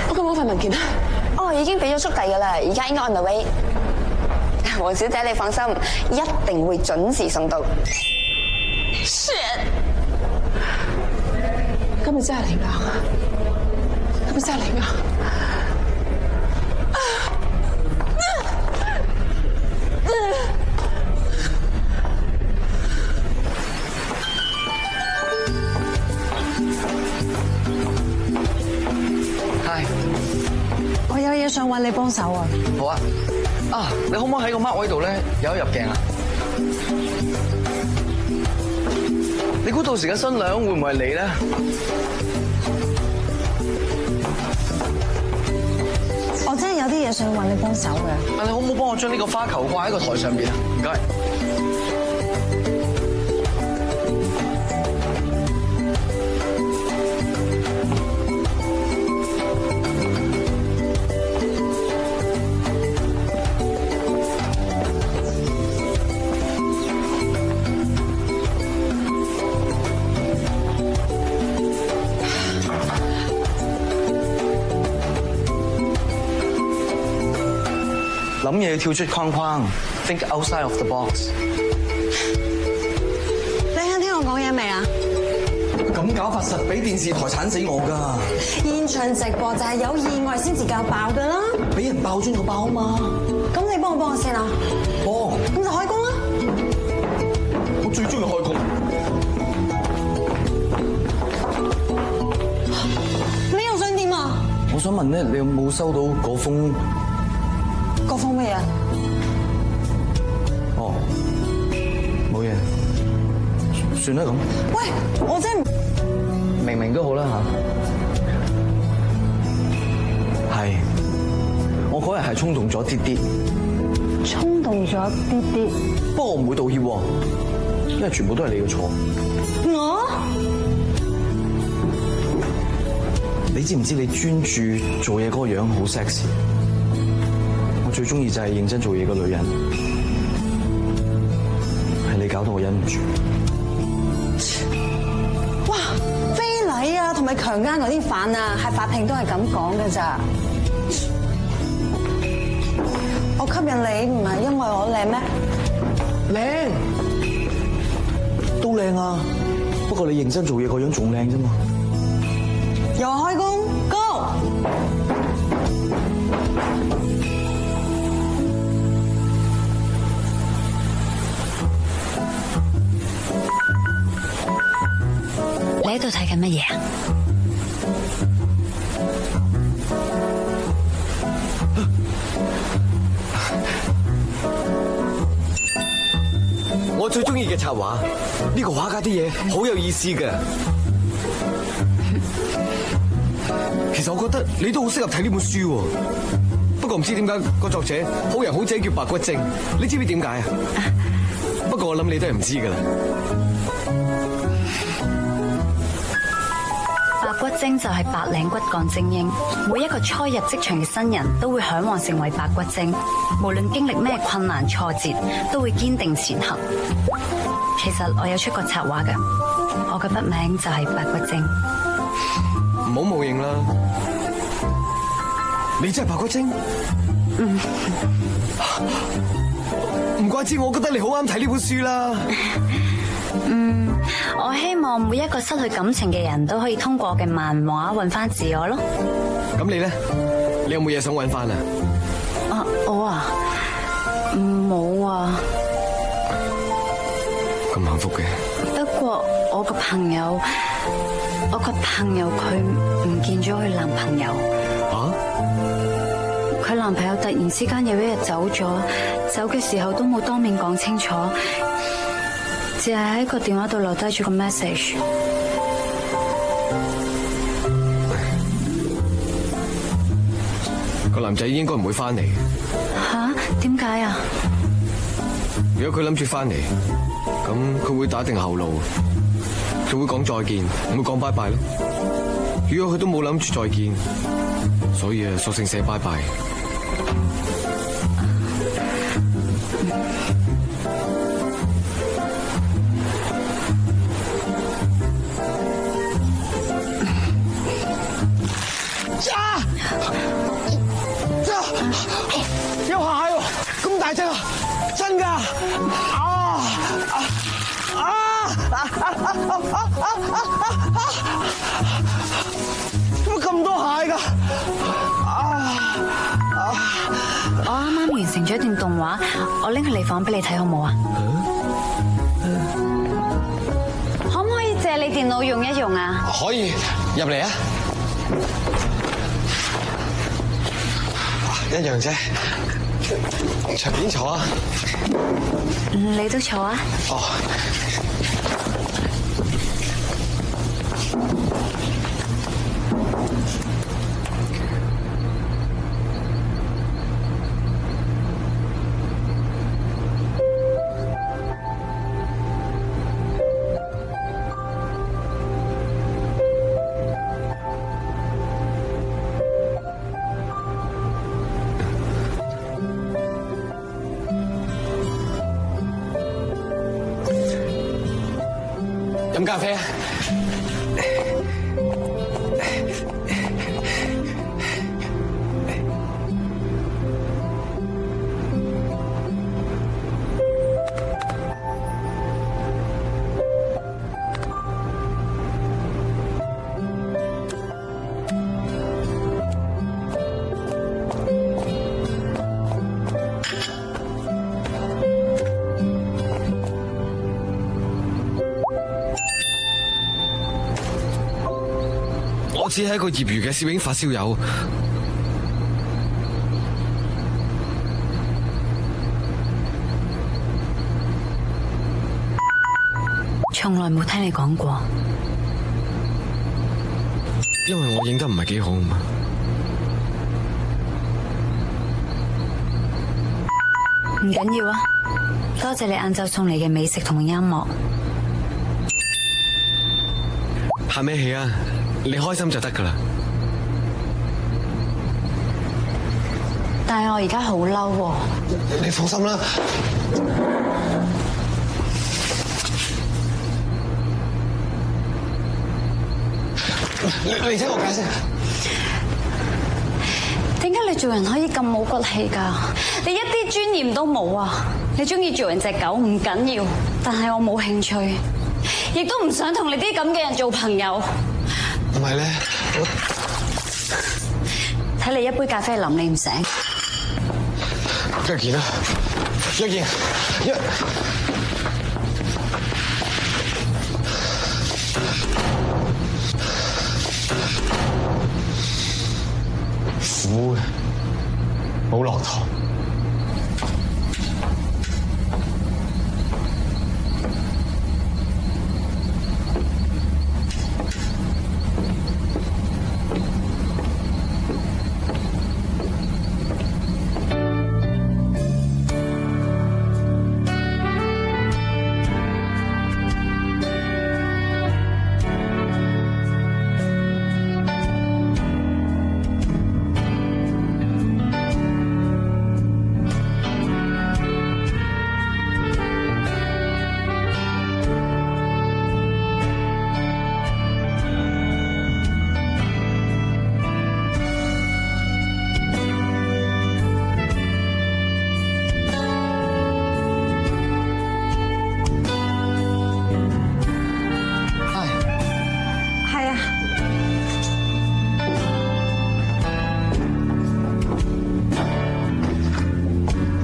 我咁多份文件啊！哦，已經俾咗速遞噶啦，而家應該 on the way。黃小姐，你放心，一定會準時送到。Shit！ 今日真係你㗎？今日真係你㗎？Hi， 我有嘢想揾你幫手啊！好啊，你可唔可以喺個 mark 位度咧有得入鏡啊？你估到時嘅新娘會唔會係你咧？我真係有啲嘢想揾你幫手嘅。但你可唔可以幫我將呢個花球掛喺個台上邊啊？唔該。諗嘢要跳出框框 ，think outside of the box。你肯聽我講嘢未啊？咁搞法實俾電視台鏟死我㗎！現場直播就係有意外先至夠爆㗎啦！俾人爆樽就爆啊嘛！咁你幫我先啊！幫，咁就開工啦！我最中意開工。你又想點啊？我想問咧，你有冇收到嗰封？嗰封乜嘢？哦，冇嘢，算啦咁。喂，我真係明都好啦嚇。係，我嗰日係衝動咗啲啲。衝動咗啲啲。不過我唔會道歉喎，因為全部都係你嘅錯。我？你知唔知你專注做嘢嗰個樣好 sexy？最中意就係認真做嘢嘅女人，係你搞到我忍唔住。哇！非禮啊，同埋強姦嗰啲犯啊，喺法庭都係咁講㗎咋。我吸引你唔係因為我靚咩？靚，都靚啊！不過你認真做嘢個樣仲靚啫嘛。又開工 ，Go！你喺度睇緊乜嘢啊？我最中意嘅插畫，呢個畫家啲嘢好有意思㗎。其實我覺得你都好適合睇呢本書喎。不過唔知點解個作者好人好姐叫白骨精，你知唔知點解啊？不過我諗你都係唔知㗎啦。白骨精就係白領骨幹精英，每一個初入職場嘅新人都會嚮往成為白骨精，無論經歷咩困難挫折，都會堅定前行。其實我有出過插畫㗎，我嘅筆名就係白骨精。唔好冒認啦，你真係白骨精？唔怪之，我覺得你好啱睇呢本書啦。我希望每一個失去感情嘅人都可以通過我嘅漫畫揾翻自我咯。咁你咧？你有冇嘢想揾翻啊？我啊，冇啊。咁幸福嘅。不過我個朋友佢唔見咗佢男朋友。啊？佢佢男朋友突然之間有一日走咗，走嘅時候都冇當面講清楚，只係喺個電話度留低咗個 message。個男仔應該唔會翻嚟。吓？點解啊？如果佢諗住翻嚟，咁佢會打定後路，佢會講再見，唔會講拜拜咯。如果佢都冇諗住再見，所以索性寫拜拜。有蟹喎，咁大隻啊！真㗎！點解咁多蟹㗎？我啱啱完成咗一段動畫，我拎去你房俾你睇好冇啊？可唔可以借你電腦用一用啊？可以，入嚟啊！一樣啫，隨便坐啊！你都坐啊！哦。飲咖啡啊！我只係一個業餘嘅攝影發燒友，從來冇聽你講過，因為我影得唔係幾好嘛。唔緊要啊，多謝你晏晝送嚟嘅美食同音樂。客咩氣啊？你開心就得噶啦。但係我而家好嬲喎。你放心啦。你聽我解釋。點解你做人可以咁冇骨氣㗎？你一啲尊嚴都冇啊！你中意做人隻狗唔緊要，但係我冇興趣，亦都唔想同你啲咁嘅人做朋友。唔係咧，睇你一杯咖啡淋你唔醒。若然啊，若然，苦嘅，冇落糖。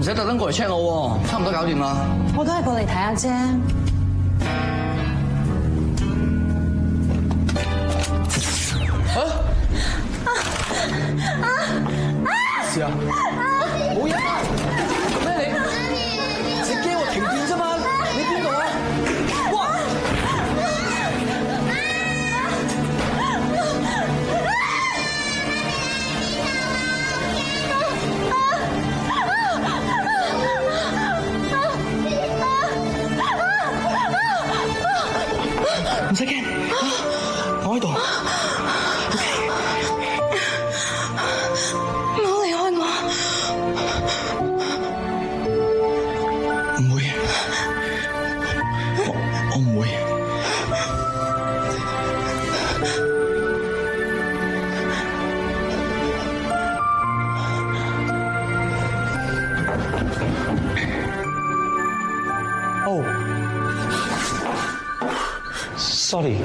唔使特登過嚟 check 我喎，差唔多搞掂啦。我都係過嚟睇下啫。試下。我喺度。唔好離開我。唔會，我唔會。哦，sorry。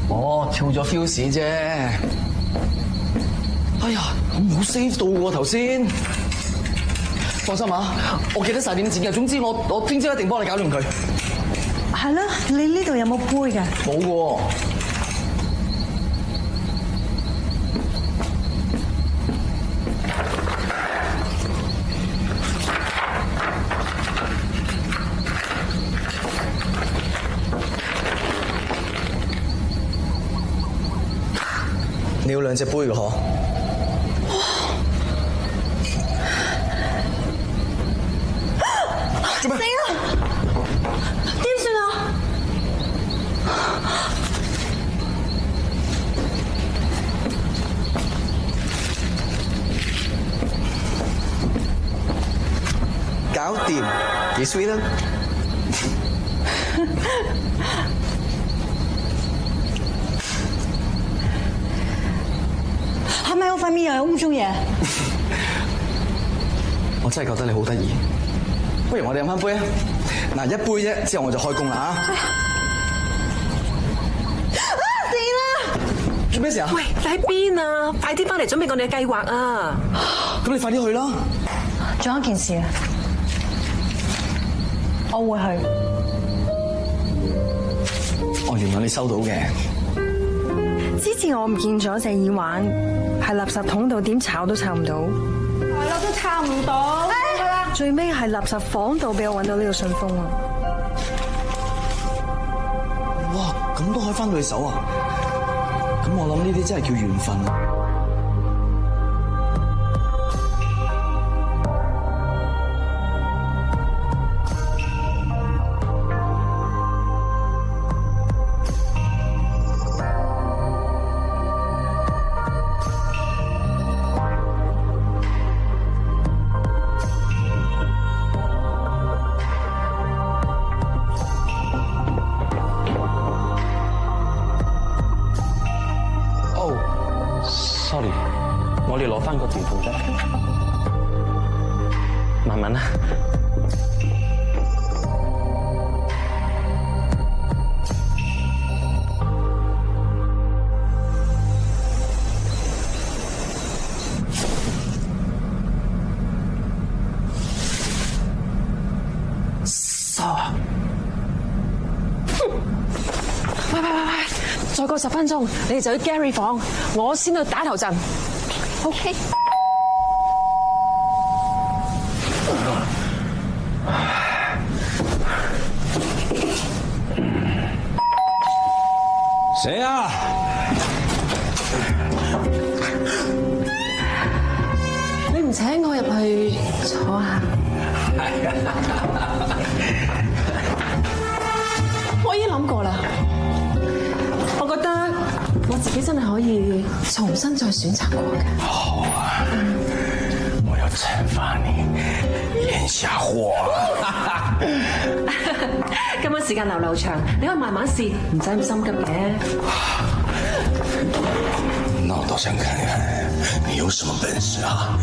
哦，跳咗 fuse 啫。哎呀，我冇 save 到喎頭先。放心啊，我記得晒點剪嘅。總之我聽朝一定幫你搞掂佢。係啦，你呢度有冇杯㗎？冇喎。你要兩隻杯嘅嗬？死啦！點算啊？搞掂，幾 sweet 啊！係咪我塊面又有污糟嘢？我真係覺得你好得意，不如我哋飲翻杯啊！嗱，一杯啫，之後我就開工啦啊！死啦！做咩事啊？喂，你喺邊啊？快啲翻嚟準備我哋嘅計劃啊！咁你快啲去啦！仲有一件事啊，我會去。哦，原來你收到嘅。之前我唔見咗隻耳環，喺垃圾桶度點炒都炒唔到。係啦，都抄唔到。最尾係垃圾房度俾我揾到呢個信封啊！哇，咁都可以翻到你手啊！咁我諗呢啲真係叫緣分啊！sorry， 我哋攞翻個電筒啫，慢慢啦。喂，再過10分鐘，你哋就去 Gary 房，我先去打頭陣。OK。誰啊？你唔請我入去坐下？我已經諗過啦。我覺得我自己真係可以重新再選擇過嘅。好啊，我要懲罰你，眼下貨。今晚時間流長，你可以慢慢試，唔使咁心急嘅。那我倒想看看你有什麼本事啊！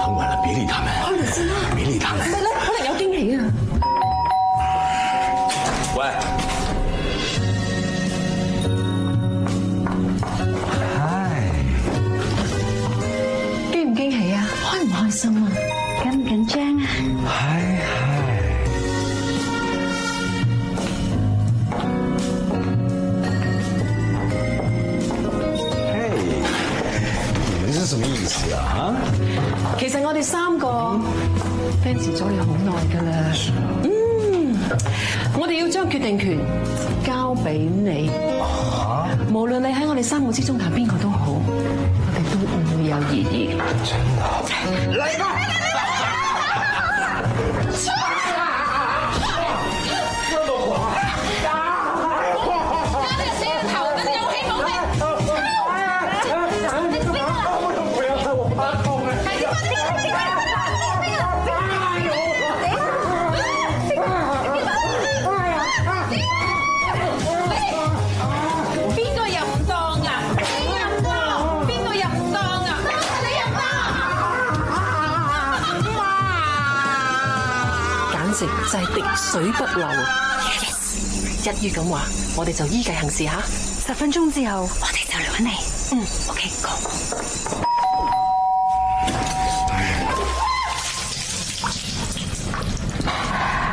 很晚了，別理他們。開嚟先啦，別理他們。咪咧，可能有驚喜啊！喂。驚喜啊！開唔開心啊？緊唔緊張啊？係。嘿，你們是什麼意思啊？其實我哋3個 fans 咗你好耐㗎啦。我哋要將決定權交俾你。無論你喺我哋3個之中揀邊個都好，我哋都唔會有異議。真的？嚟吧！就係滴水不漏。Yes， 一於咁話，我哋就依計行事嚇。10分鐘之後，我哋就嚟揾你。OK， go。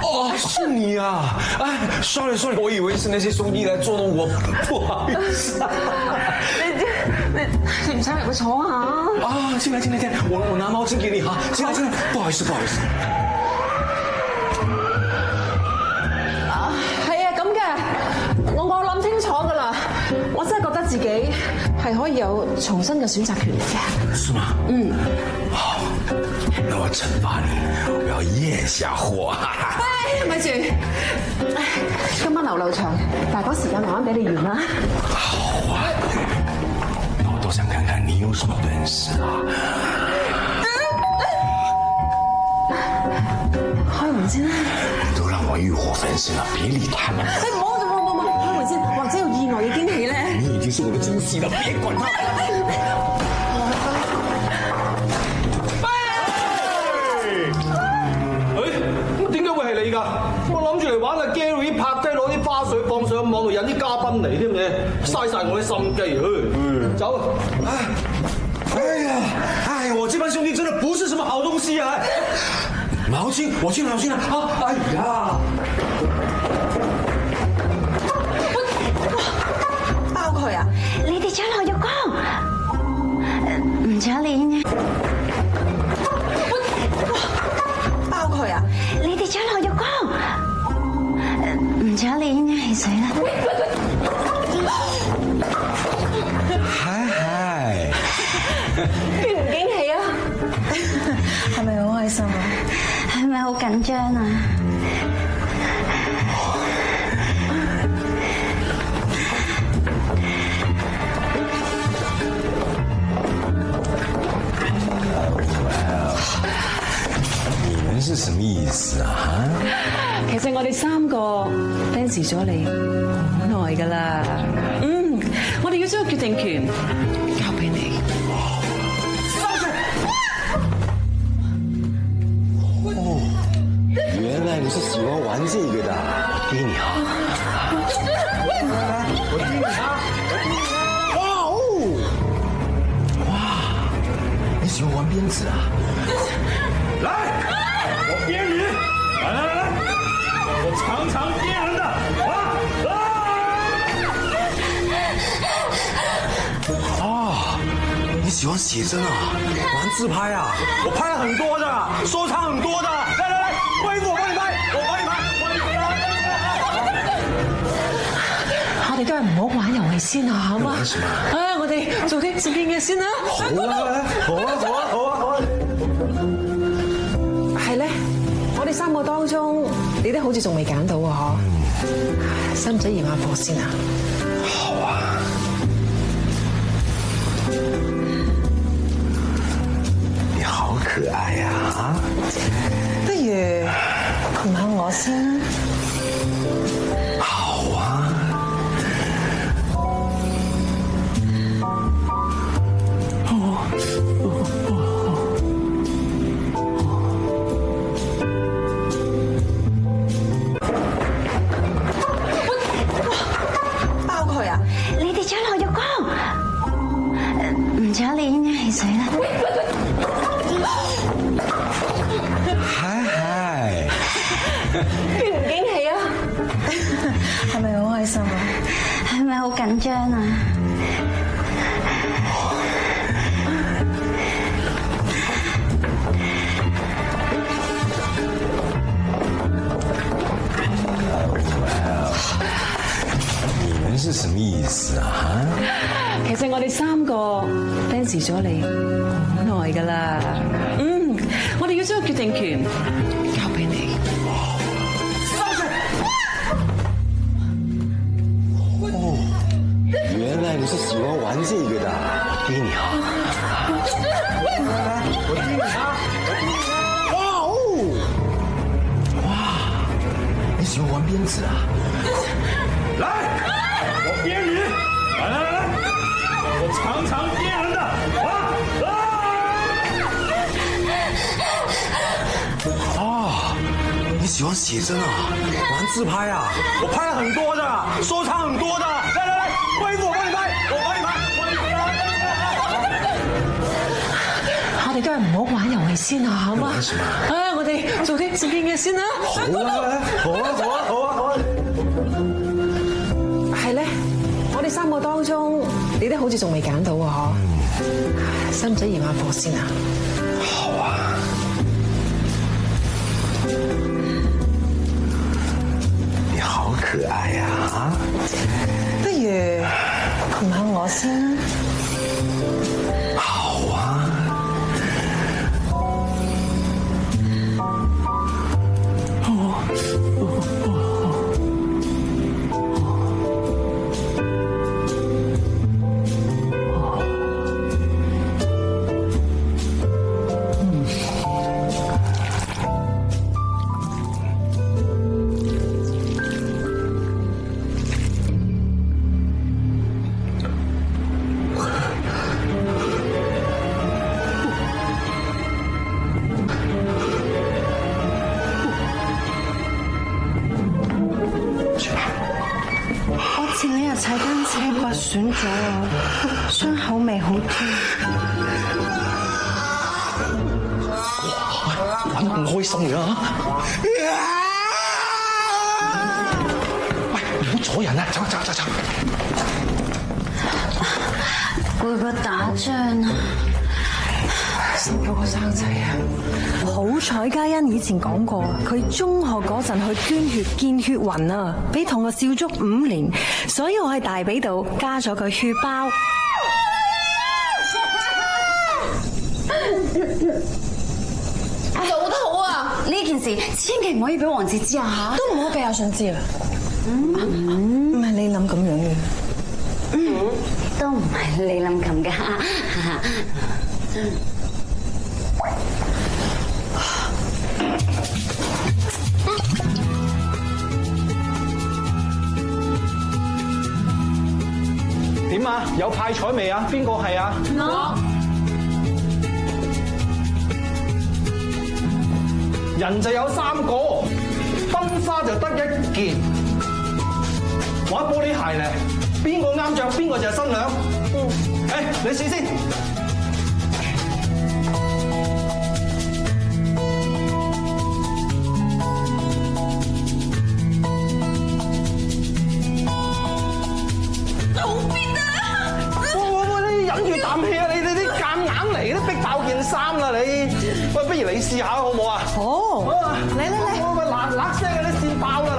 哦，是你啊！哎，sorry， 我以為是那些兄弟來捉弄我，不好意思。你唔使入去坐下。啊，進來，我拿毛巾給你哈。進來，不好意思。我真係覺得自己係可以有重新嘅選擇權嘅。是嗎？好，那我懲罰你，我要咽下貨。咪住，今晚流長，大把時間慢慢俾你完啦。好啊，我都想看看你有什麼本事啊！開門先啦！都讓我欲火焚身了，別理他們。唔好，開門先，或者有意外嘅驚喜咧。你已經是我的驚喜了，別管他。咁點解會係你㗎？我諗住嚟玩阿 Gary 拍雞攞啲花絮放上網度引啲嘉賓嚟添嘅，嘥晒我啲心機。走啊！哎呀，我這班兄弟真的不是什麼好東西啊！毛巾，我去拿毛巾啦！哎呀！包佢啊！你哋搶我浴缸，唔搶你呢？包佢啊！你哋搶我浴缸，唔搶你呢？汽水啦！嗨，驚唔驚喜啊？係咪好開心啊？係咪好緊張啊？你們是什麼意思啊？其實我哋3個 fans 咗你好耐㗎啦。我哋要將個決定權交俾你。原來你是喜歡玩這個的，給你啊！我給你啊！哇，你喜歡玩鞭子啊？來，我鞭你！來，我常鞭人的你喜歡寫真啊？玩自拍啊？我拍了很多的，收藏很多的。來，換衣服我幫你拍，我幫你拍。我哋都係唔好玩遊戲先啊，好嘛？我哋做啲正經嘢先啦。好啊。係咧，我哋3個當中，你都好似仲未揀到啊？嗬？使唔使驗下貨先啊？好啊。你好可愛呀！不如問下我先啦。好啊。包佢啊！你哋搶我浴缸，唔搶你呢？汽水啦！嗨，驚唔驚喜啊？係咪好開心啊？係咪好緊張啊？什麼意思啊？其實我哋3個 fans 咗你好耐㗎啦。我哋要將個決定權交俾你。哦，原來你是喜歡玩這個的，給你啊！我給你啊！哇哦！哇，你喜歡玩鞭子啊？來，我鞭你！來，我常常鞭人的你喜歡寫真啊？玩自拍啊？我拍了很多的，收藏很多的。來，貴婦，我幫你拍，我幫你拍。我哋都係唔好玩遊戲先啊，好嘛？我哋做啲正經嘢先啦。好啊！係咧，我哋3個當中，你都好似仲未揀到啊？嗬？使唔使驗下貨先啊？好啊。你好可愛呀！啊，不如問下我先啦。好啊。踩單車刮損咗啊，傷口未好添。玩得咁開心嘅喂，唔好阻人啊！走。攰過打仗啊！辛苦過生仔啊！好彩嘉欣以前講過，佢中學嗰陣去捐血見血暈啊，俾同學笑足5年，所以我喺大髀度加咗佢血包。做得好啊！呢件事千祈唔可以俾王子知啊！都唔好俾阿信知啊！唔係你諗咁樣嘅，都唔係你諗咁噶。點啊？有派彩未啊？邊個係啊？我。人就有3個，婚紗就得1件。玩玻璃鞋咧，邊個啱着邊個就係新娘。你試先。喂，不如你試下好唔好啊？好，嚟！喂，嗱聲嗰啲線爆啦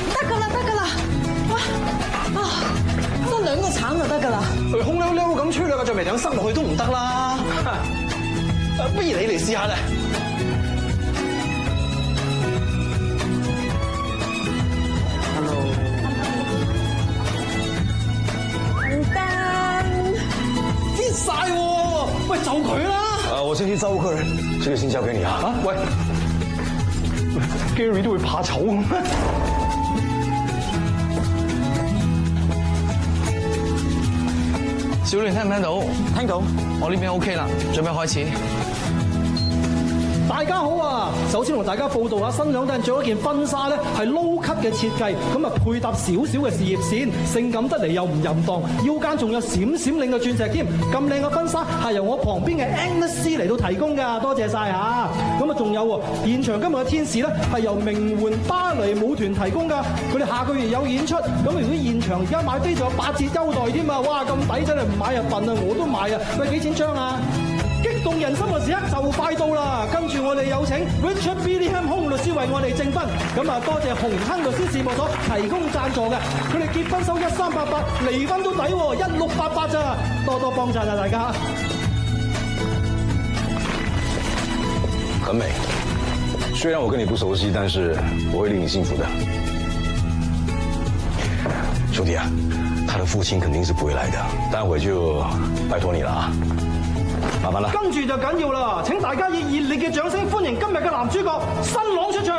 嗱！得㗎啦！得2個橙就得㗎啦。空溜溜咁吹2個橡皮艇塞落去都唔得啦！不如你嚟試下咧。喂，就佢啦！我先去招呼客人，這個先交給你啊！喂 ，Gary 都會怕醜咁咩？小亂聽唔聽到？聽到，我呢邊 OK 啦，準備開始。大家好啊！首先同大家報道下，新娘仔着咗件婚紗咧係 low cut 嘅設計，咁啊配搭少少嘅事業線，性感得嚟又唔淫蕩，腰間仲有閃閃亮嘅鑽石添。咁靚嘅婚紗係由我旁邊嘅 Agnes 嚟到提供㗎，多謝晒嚇。咁啊仲有喎，現場今日嘅天使咧係由名媛芭蕾舞團提供㗎，佢哋下個月有演出。咁如果現場而家買飛仲有8折優待添啊！哇，咁抵真係唔買啊笨啊！我都買啊！喂，幾錢張啊？激動人心嘅時刻就快到啦！跟住我哋有請 Richard Billingham 洪律師為我哋證婚。咁啊，多謝洪亨律師事務所提供贊助嘅，佢哋結婚收1388，離婚都抵喎，1688咋，多多幫襯啊大家！很美，雖然我跟你不熟悉，但是我會令你幸福的。兄弟啊，他的父親肯定是不會來的，待會就拜託你了啊，麻煩啦。跟住就緊要啦，請大家以熱烈嘅掌聲歡迎今日嘅男主角新郎出場。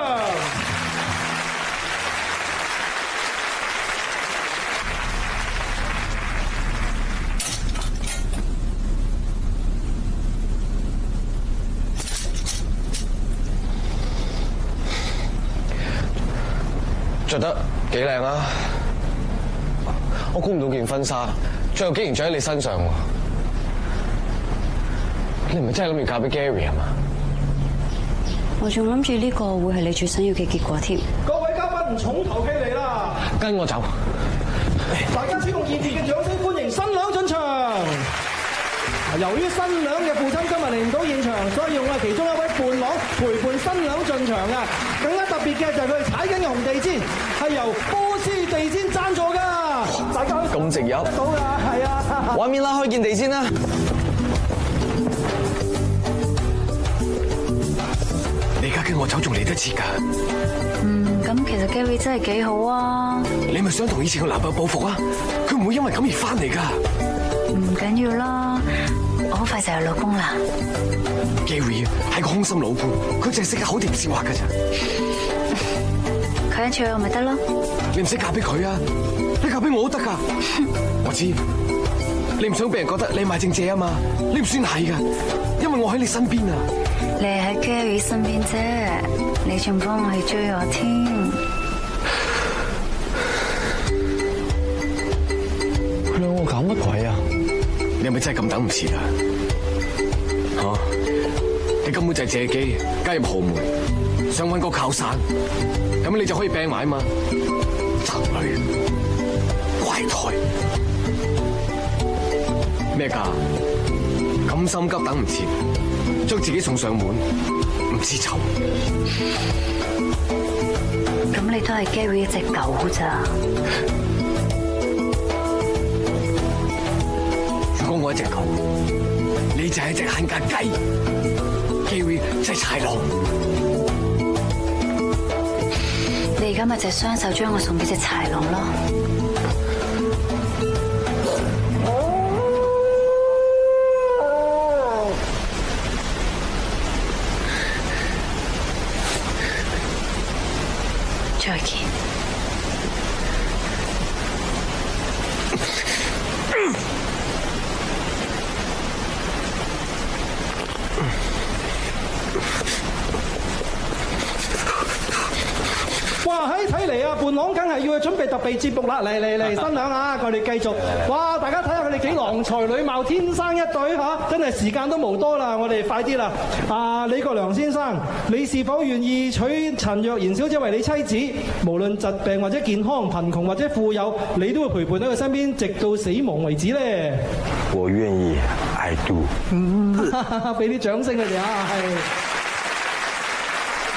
着得幾靚啊！我估唔到件婚紗最後竟然着喺你身上喎！你唔係真係諗住嫁俾 Gary 係嘛？我仲諗住呢個會係你最想要嘅結果添。各位嘉賓，重頭戲嚟啦！跟我走！大家請用熱烈嘅掌聲歡迎新娘進場。由於新娘嘅父親今日嚟唔到現場，所以用我其中一位伴郎陪伴新娘進場嘅。更加特別嘅就係佢哋踩緊嘅紅地氈，係由波斯地氈贊助㗎。大家咁直入得到㗎，係啊！畫面拉開件地先啦。你而家跟我走仲嚟得切㗎？咁其實 Gary 真係幾好啊！你咪想同以前個男朋友報復啊？佢唔會因為咁而翻嚟㗎。唔緊要啦，我好快就有老公啦。Gary 係個空心老婆，佢淨係識得口甜舌滑㗎咋。佢一娶我咪得咯。你唔使嫁俾佢啊，你嫁俾我都得㗎。我知你唔想俾人覺得你賣正謝啊嘛，你唔算係㗎，因為我喺你身邊啊。你係喺 Gary 身邊啫，你仲幫我去追我添。佢兩個搞乜鬼啊？你係咪真係咁等唔切啊？嚇！你根本就係借機加入豪門，想揾個靠山，咁你就可以病埋啊嘛！賊女、怪胎，咩㗎？咁心急等唔切，將自己送上門，唔知醜。咁你都係 Gary 一隻狗咋？如果我一隻狗，你就係一隻閒家雞 ，Gary 真係豺狼。你而家咪就係雙手將我送俾隻豺狼咯。再見。哇！睇嚟啊，伴郎梗係要去準備特備節目啦！嚟，新娘啊，佢哋繼續。哇！大家睇下佢哋幾郎才女貌，天生一對嚇，真係時間都無多啦，我哋快啲啦！李國良先生，你是否願意娶陳若賢小姐為你妻子？無論疾病或者健康、貧窮或者富有，你都會陪伴喺佢身邊，直到死亡為止咧。我願意 ，I do。俾啲掌聲佢哋啊，係。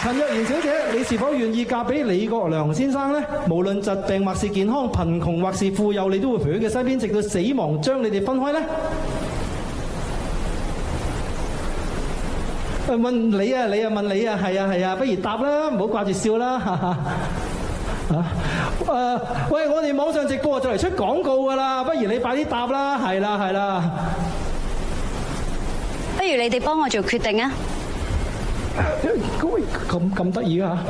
陳若賢小姐，你是否願意嫁俾李國良先生呢？無論疾病或是健康、貧窮或是富有，你都會陪喺佢身邊，直到死亡將你哋分開呢？問你啊，問你啊，係啊，不如答啦，唔好掛住笑啦。喂，我哋網上直播就嚟出廣告㗎啦，不如你快啲答啦，係啦。不如你哋幫我做決定啊！咁得意啊！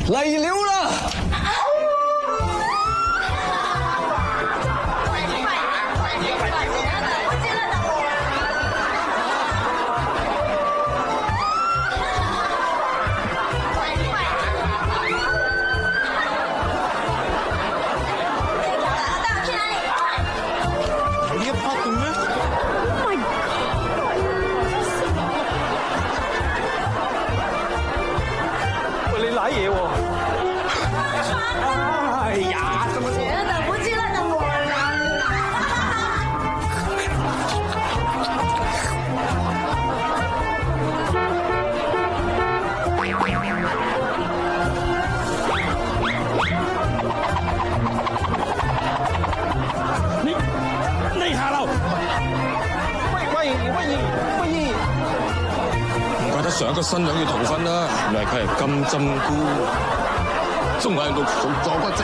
嚟了啦！嘢喎！怪得上一個新娘要逃婚啦，原來佢係金針菇，仲係六熟咗嗰隻。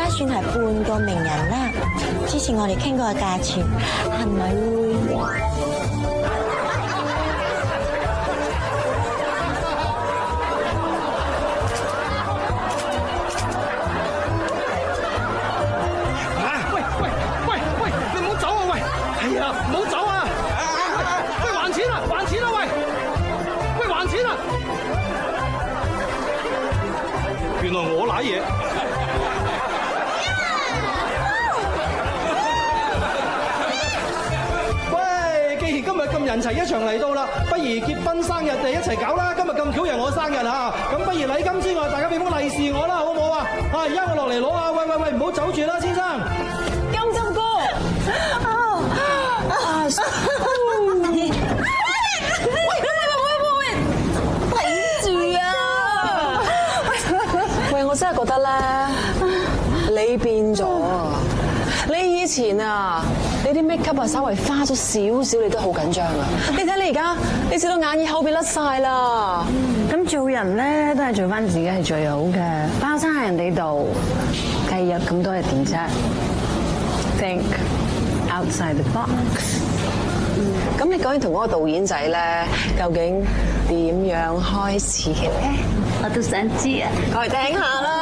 算係半個名人啦，之前我哋傾過嘅價錢係咪會？喂，你唔好走啊！喂，係啊，唔好走啊！喂，還錢啊！還錢啊！喂，還錢啊！原來我賴嘢。咁人齊一場嚟到啦，不如結婚生日就一齊搞啦！今日咁巧又我生日嚇，咁不如禮金之外，大家俾封利是我啦，好唔好啊？而家我落嚟攞啊！喂，唔好走住啦，先生。金針哥，睇住啊！喂，我真係覺得咧，你變咗啊！你以前啊，你啲 make up 啊，稍微花咗少少，你都好緊張啊！你睇你而家，你笑到眼耳口邊甩晒啦！咁做人咧都係做翻自己係最好嘅，包生喺人哋度，計入咁多係點啫 ？Think outside the box。咁你究竟同嗰個導演仔咧，究竟點樣開始嘅咧？我都想知啊！過嚟聽下啦。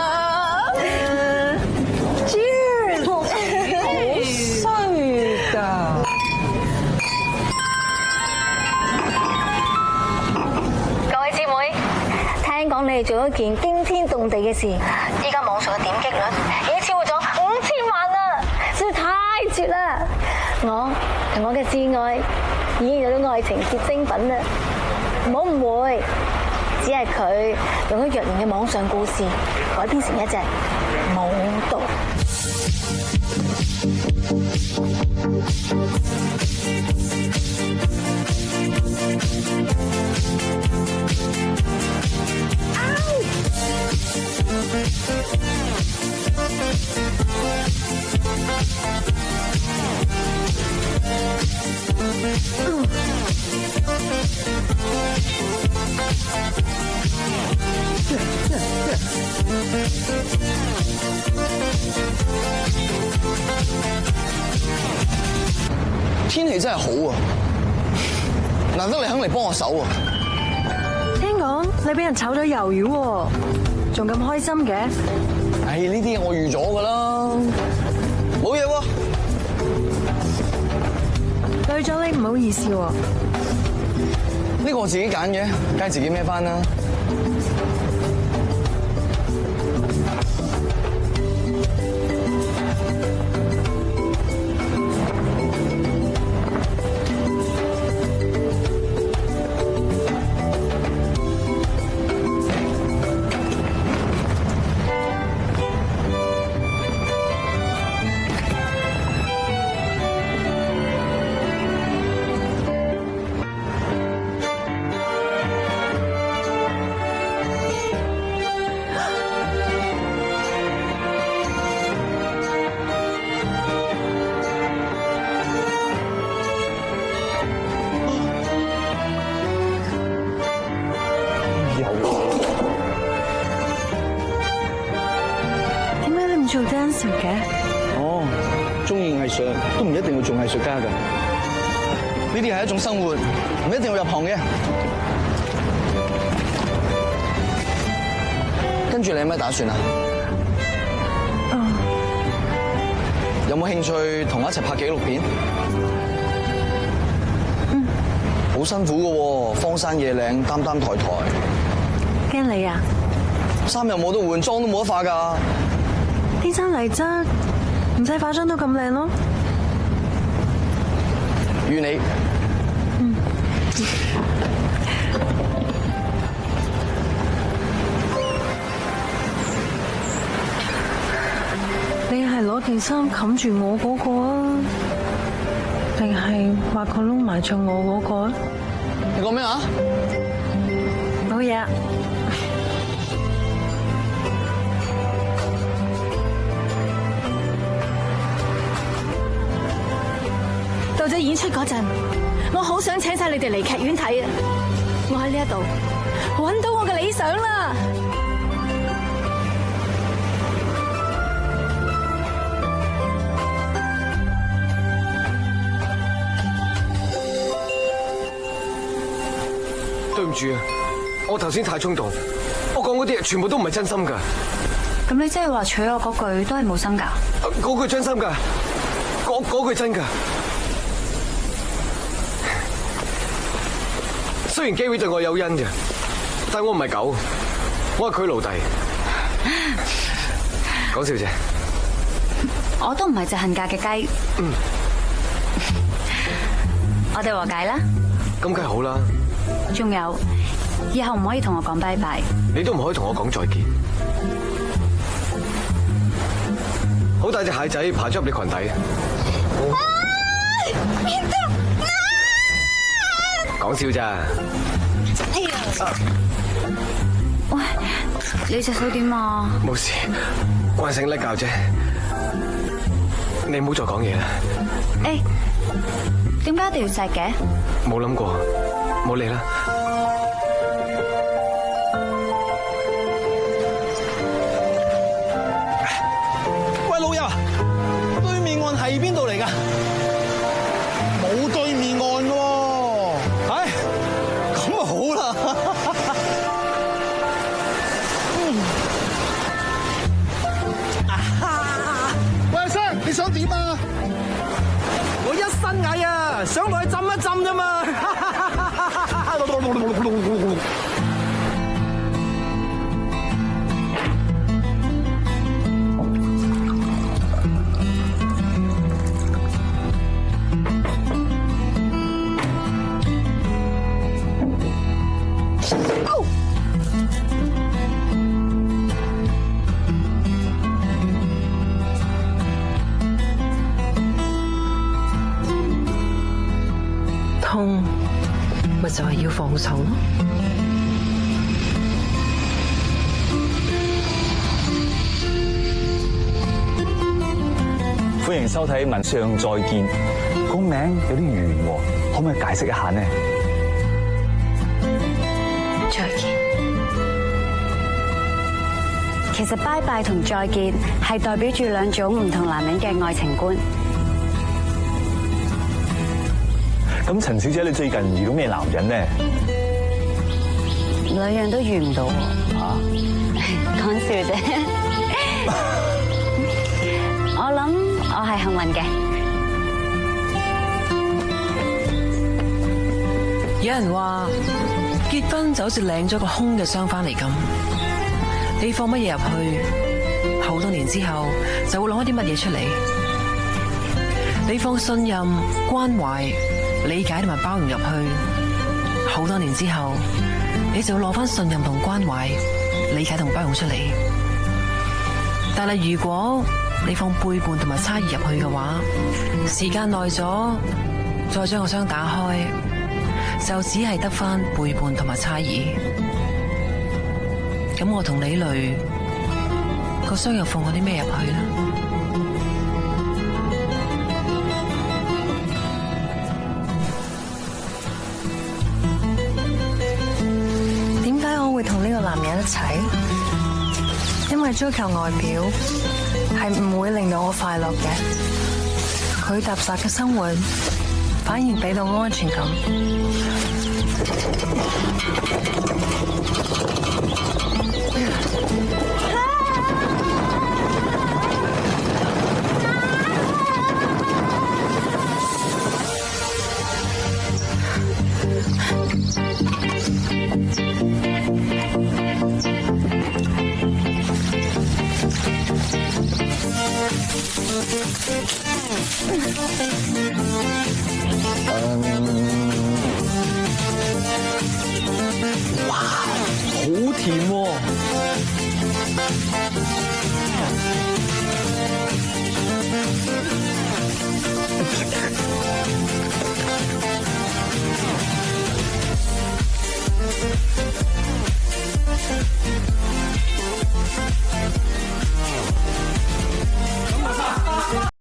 聽講你哋做咗件驚天動地嘅事，依家網上嘅點擊率已經超過咗5000萬啦，實在太絕啦！我同我嘅摯愛已經有咗愛情結晶品啦，唔好誤會，只係佢用咗若然嘅網上故事改編成一隻舞蹈。天氣真係好啊，難得你肯嚟幫我手啊！聽講你俾人炒咗魷魚喎，仲咁開心嘅？唉，呢啲嘢我預咗噶啦，冇嘢喎。累咗你唔好意思喎。呢個我自己揀嘅，梗係自己孭翻啦。做 dancer 嘅？哦，中意藝術都唔一定要做藝術家㗎。呢啲係一種生活，唔一定要入行嘅。跟住你有咩打算啊？有冇興趣同我一齊拍紀錄片？好辛苦㗎喎，荒山野嶺，擔擔抬抬。驚你啊？衫又冇得換，妝都冇得化㗎。天生麗質唔使化妝都咁靚咯。預你。你係攞件衫冚住我嗰個啊，定係畫個窿埋着我嗰個啊？你講咩啊？冇嘢。到咗演出嗰陣，我好想請晒你哋嚟劇院睇啊！我喺呢一度揾到我嘅理想啦！對唔住啊，我頭先太衝動，我講嗰啲嘢全部都唔係真心㗎。咁你即係話娶我嗰句都係冇心㗎？嗰句真心㗎，嗰句真㗎。雖然 Gary 對我有恩嘅，但我唔係狗，我係佢奴隸。講笑啫。我都唔係隻恨嫁嘅雞。我哋和解啦。咁梗係好啦。仲有，以後唔可以同我講拜拜。你都唔可以同我講再見。好大隻蟹仔爬咗入你裙底。講笑咋？喂，你隻手點啊？冇事，慣性甩覺啫。你唔好再講嘢啦。誒，點解一定要錫嘅？冇諗過，冇理啦。喂，老友，對面岸係邊度嚟㗎？冇對面岸喎。唉，咁啊好啦。喂，阿生，你想點啊？我一身蟻啊，想落去浸一浸啫嘛。痛，咪就係要放手咯。歡迎收睇《文上再見》，個名有啲懸喎，可唔可以解釋一下呢？再見。其實拜拜同再見係代表住兩種唔同男人嘅愛情觀。咁陳小姐，你最近遇到咩男人呢？兩樣都遇唔到喎。嚇？講笑啫。我諗我係幸運嘅。有人話結婚就好似領咗個空嘅箱翻嚟咁，你放乜嘢入去，好多年之後就會攞一啲乜嘢出嚟。你放信任、關懷、理解同埋包容入去，好多年之後，你就會攞翻信任同關懷、理解同包容出嚟。但係如果你放背叛同埋差異入去嘅話，時間耐咗，再將個箱打開，就只係得翻背叛同埋差異。咁我同李雷個箱又放過啲咩入去呢？會同呢個男人一齊，因為追求外表係唔會令到我快樂嘅，佢踏實嘅生活反而俾到安全感。哇，好甜喎！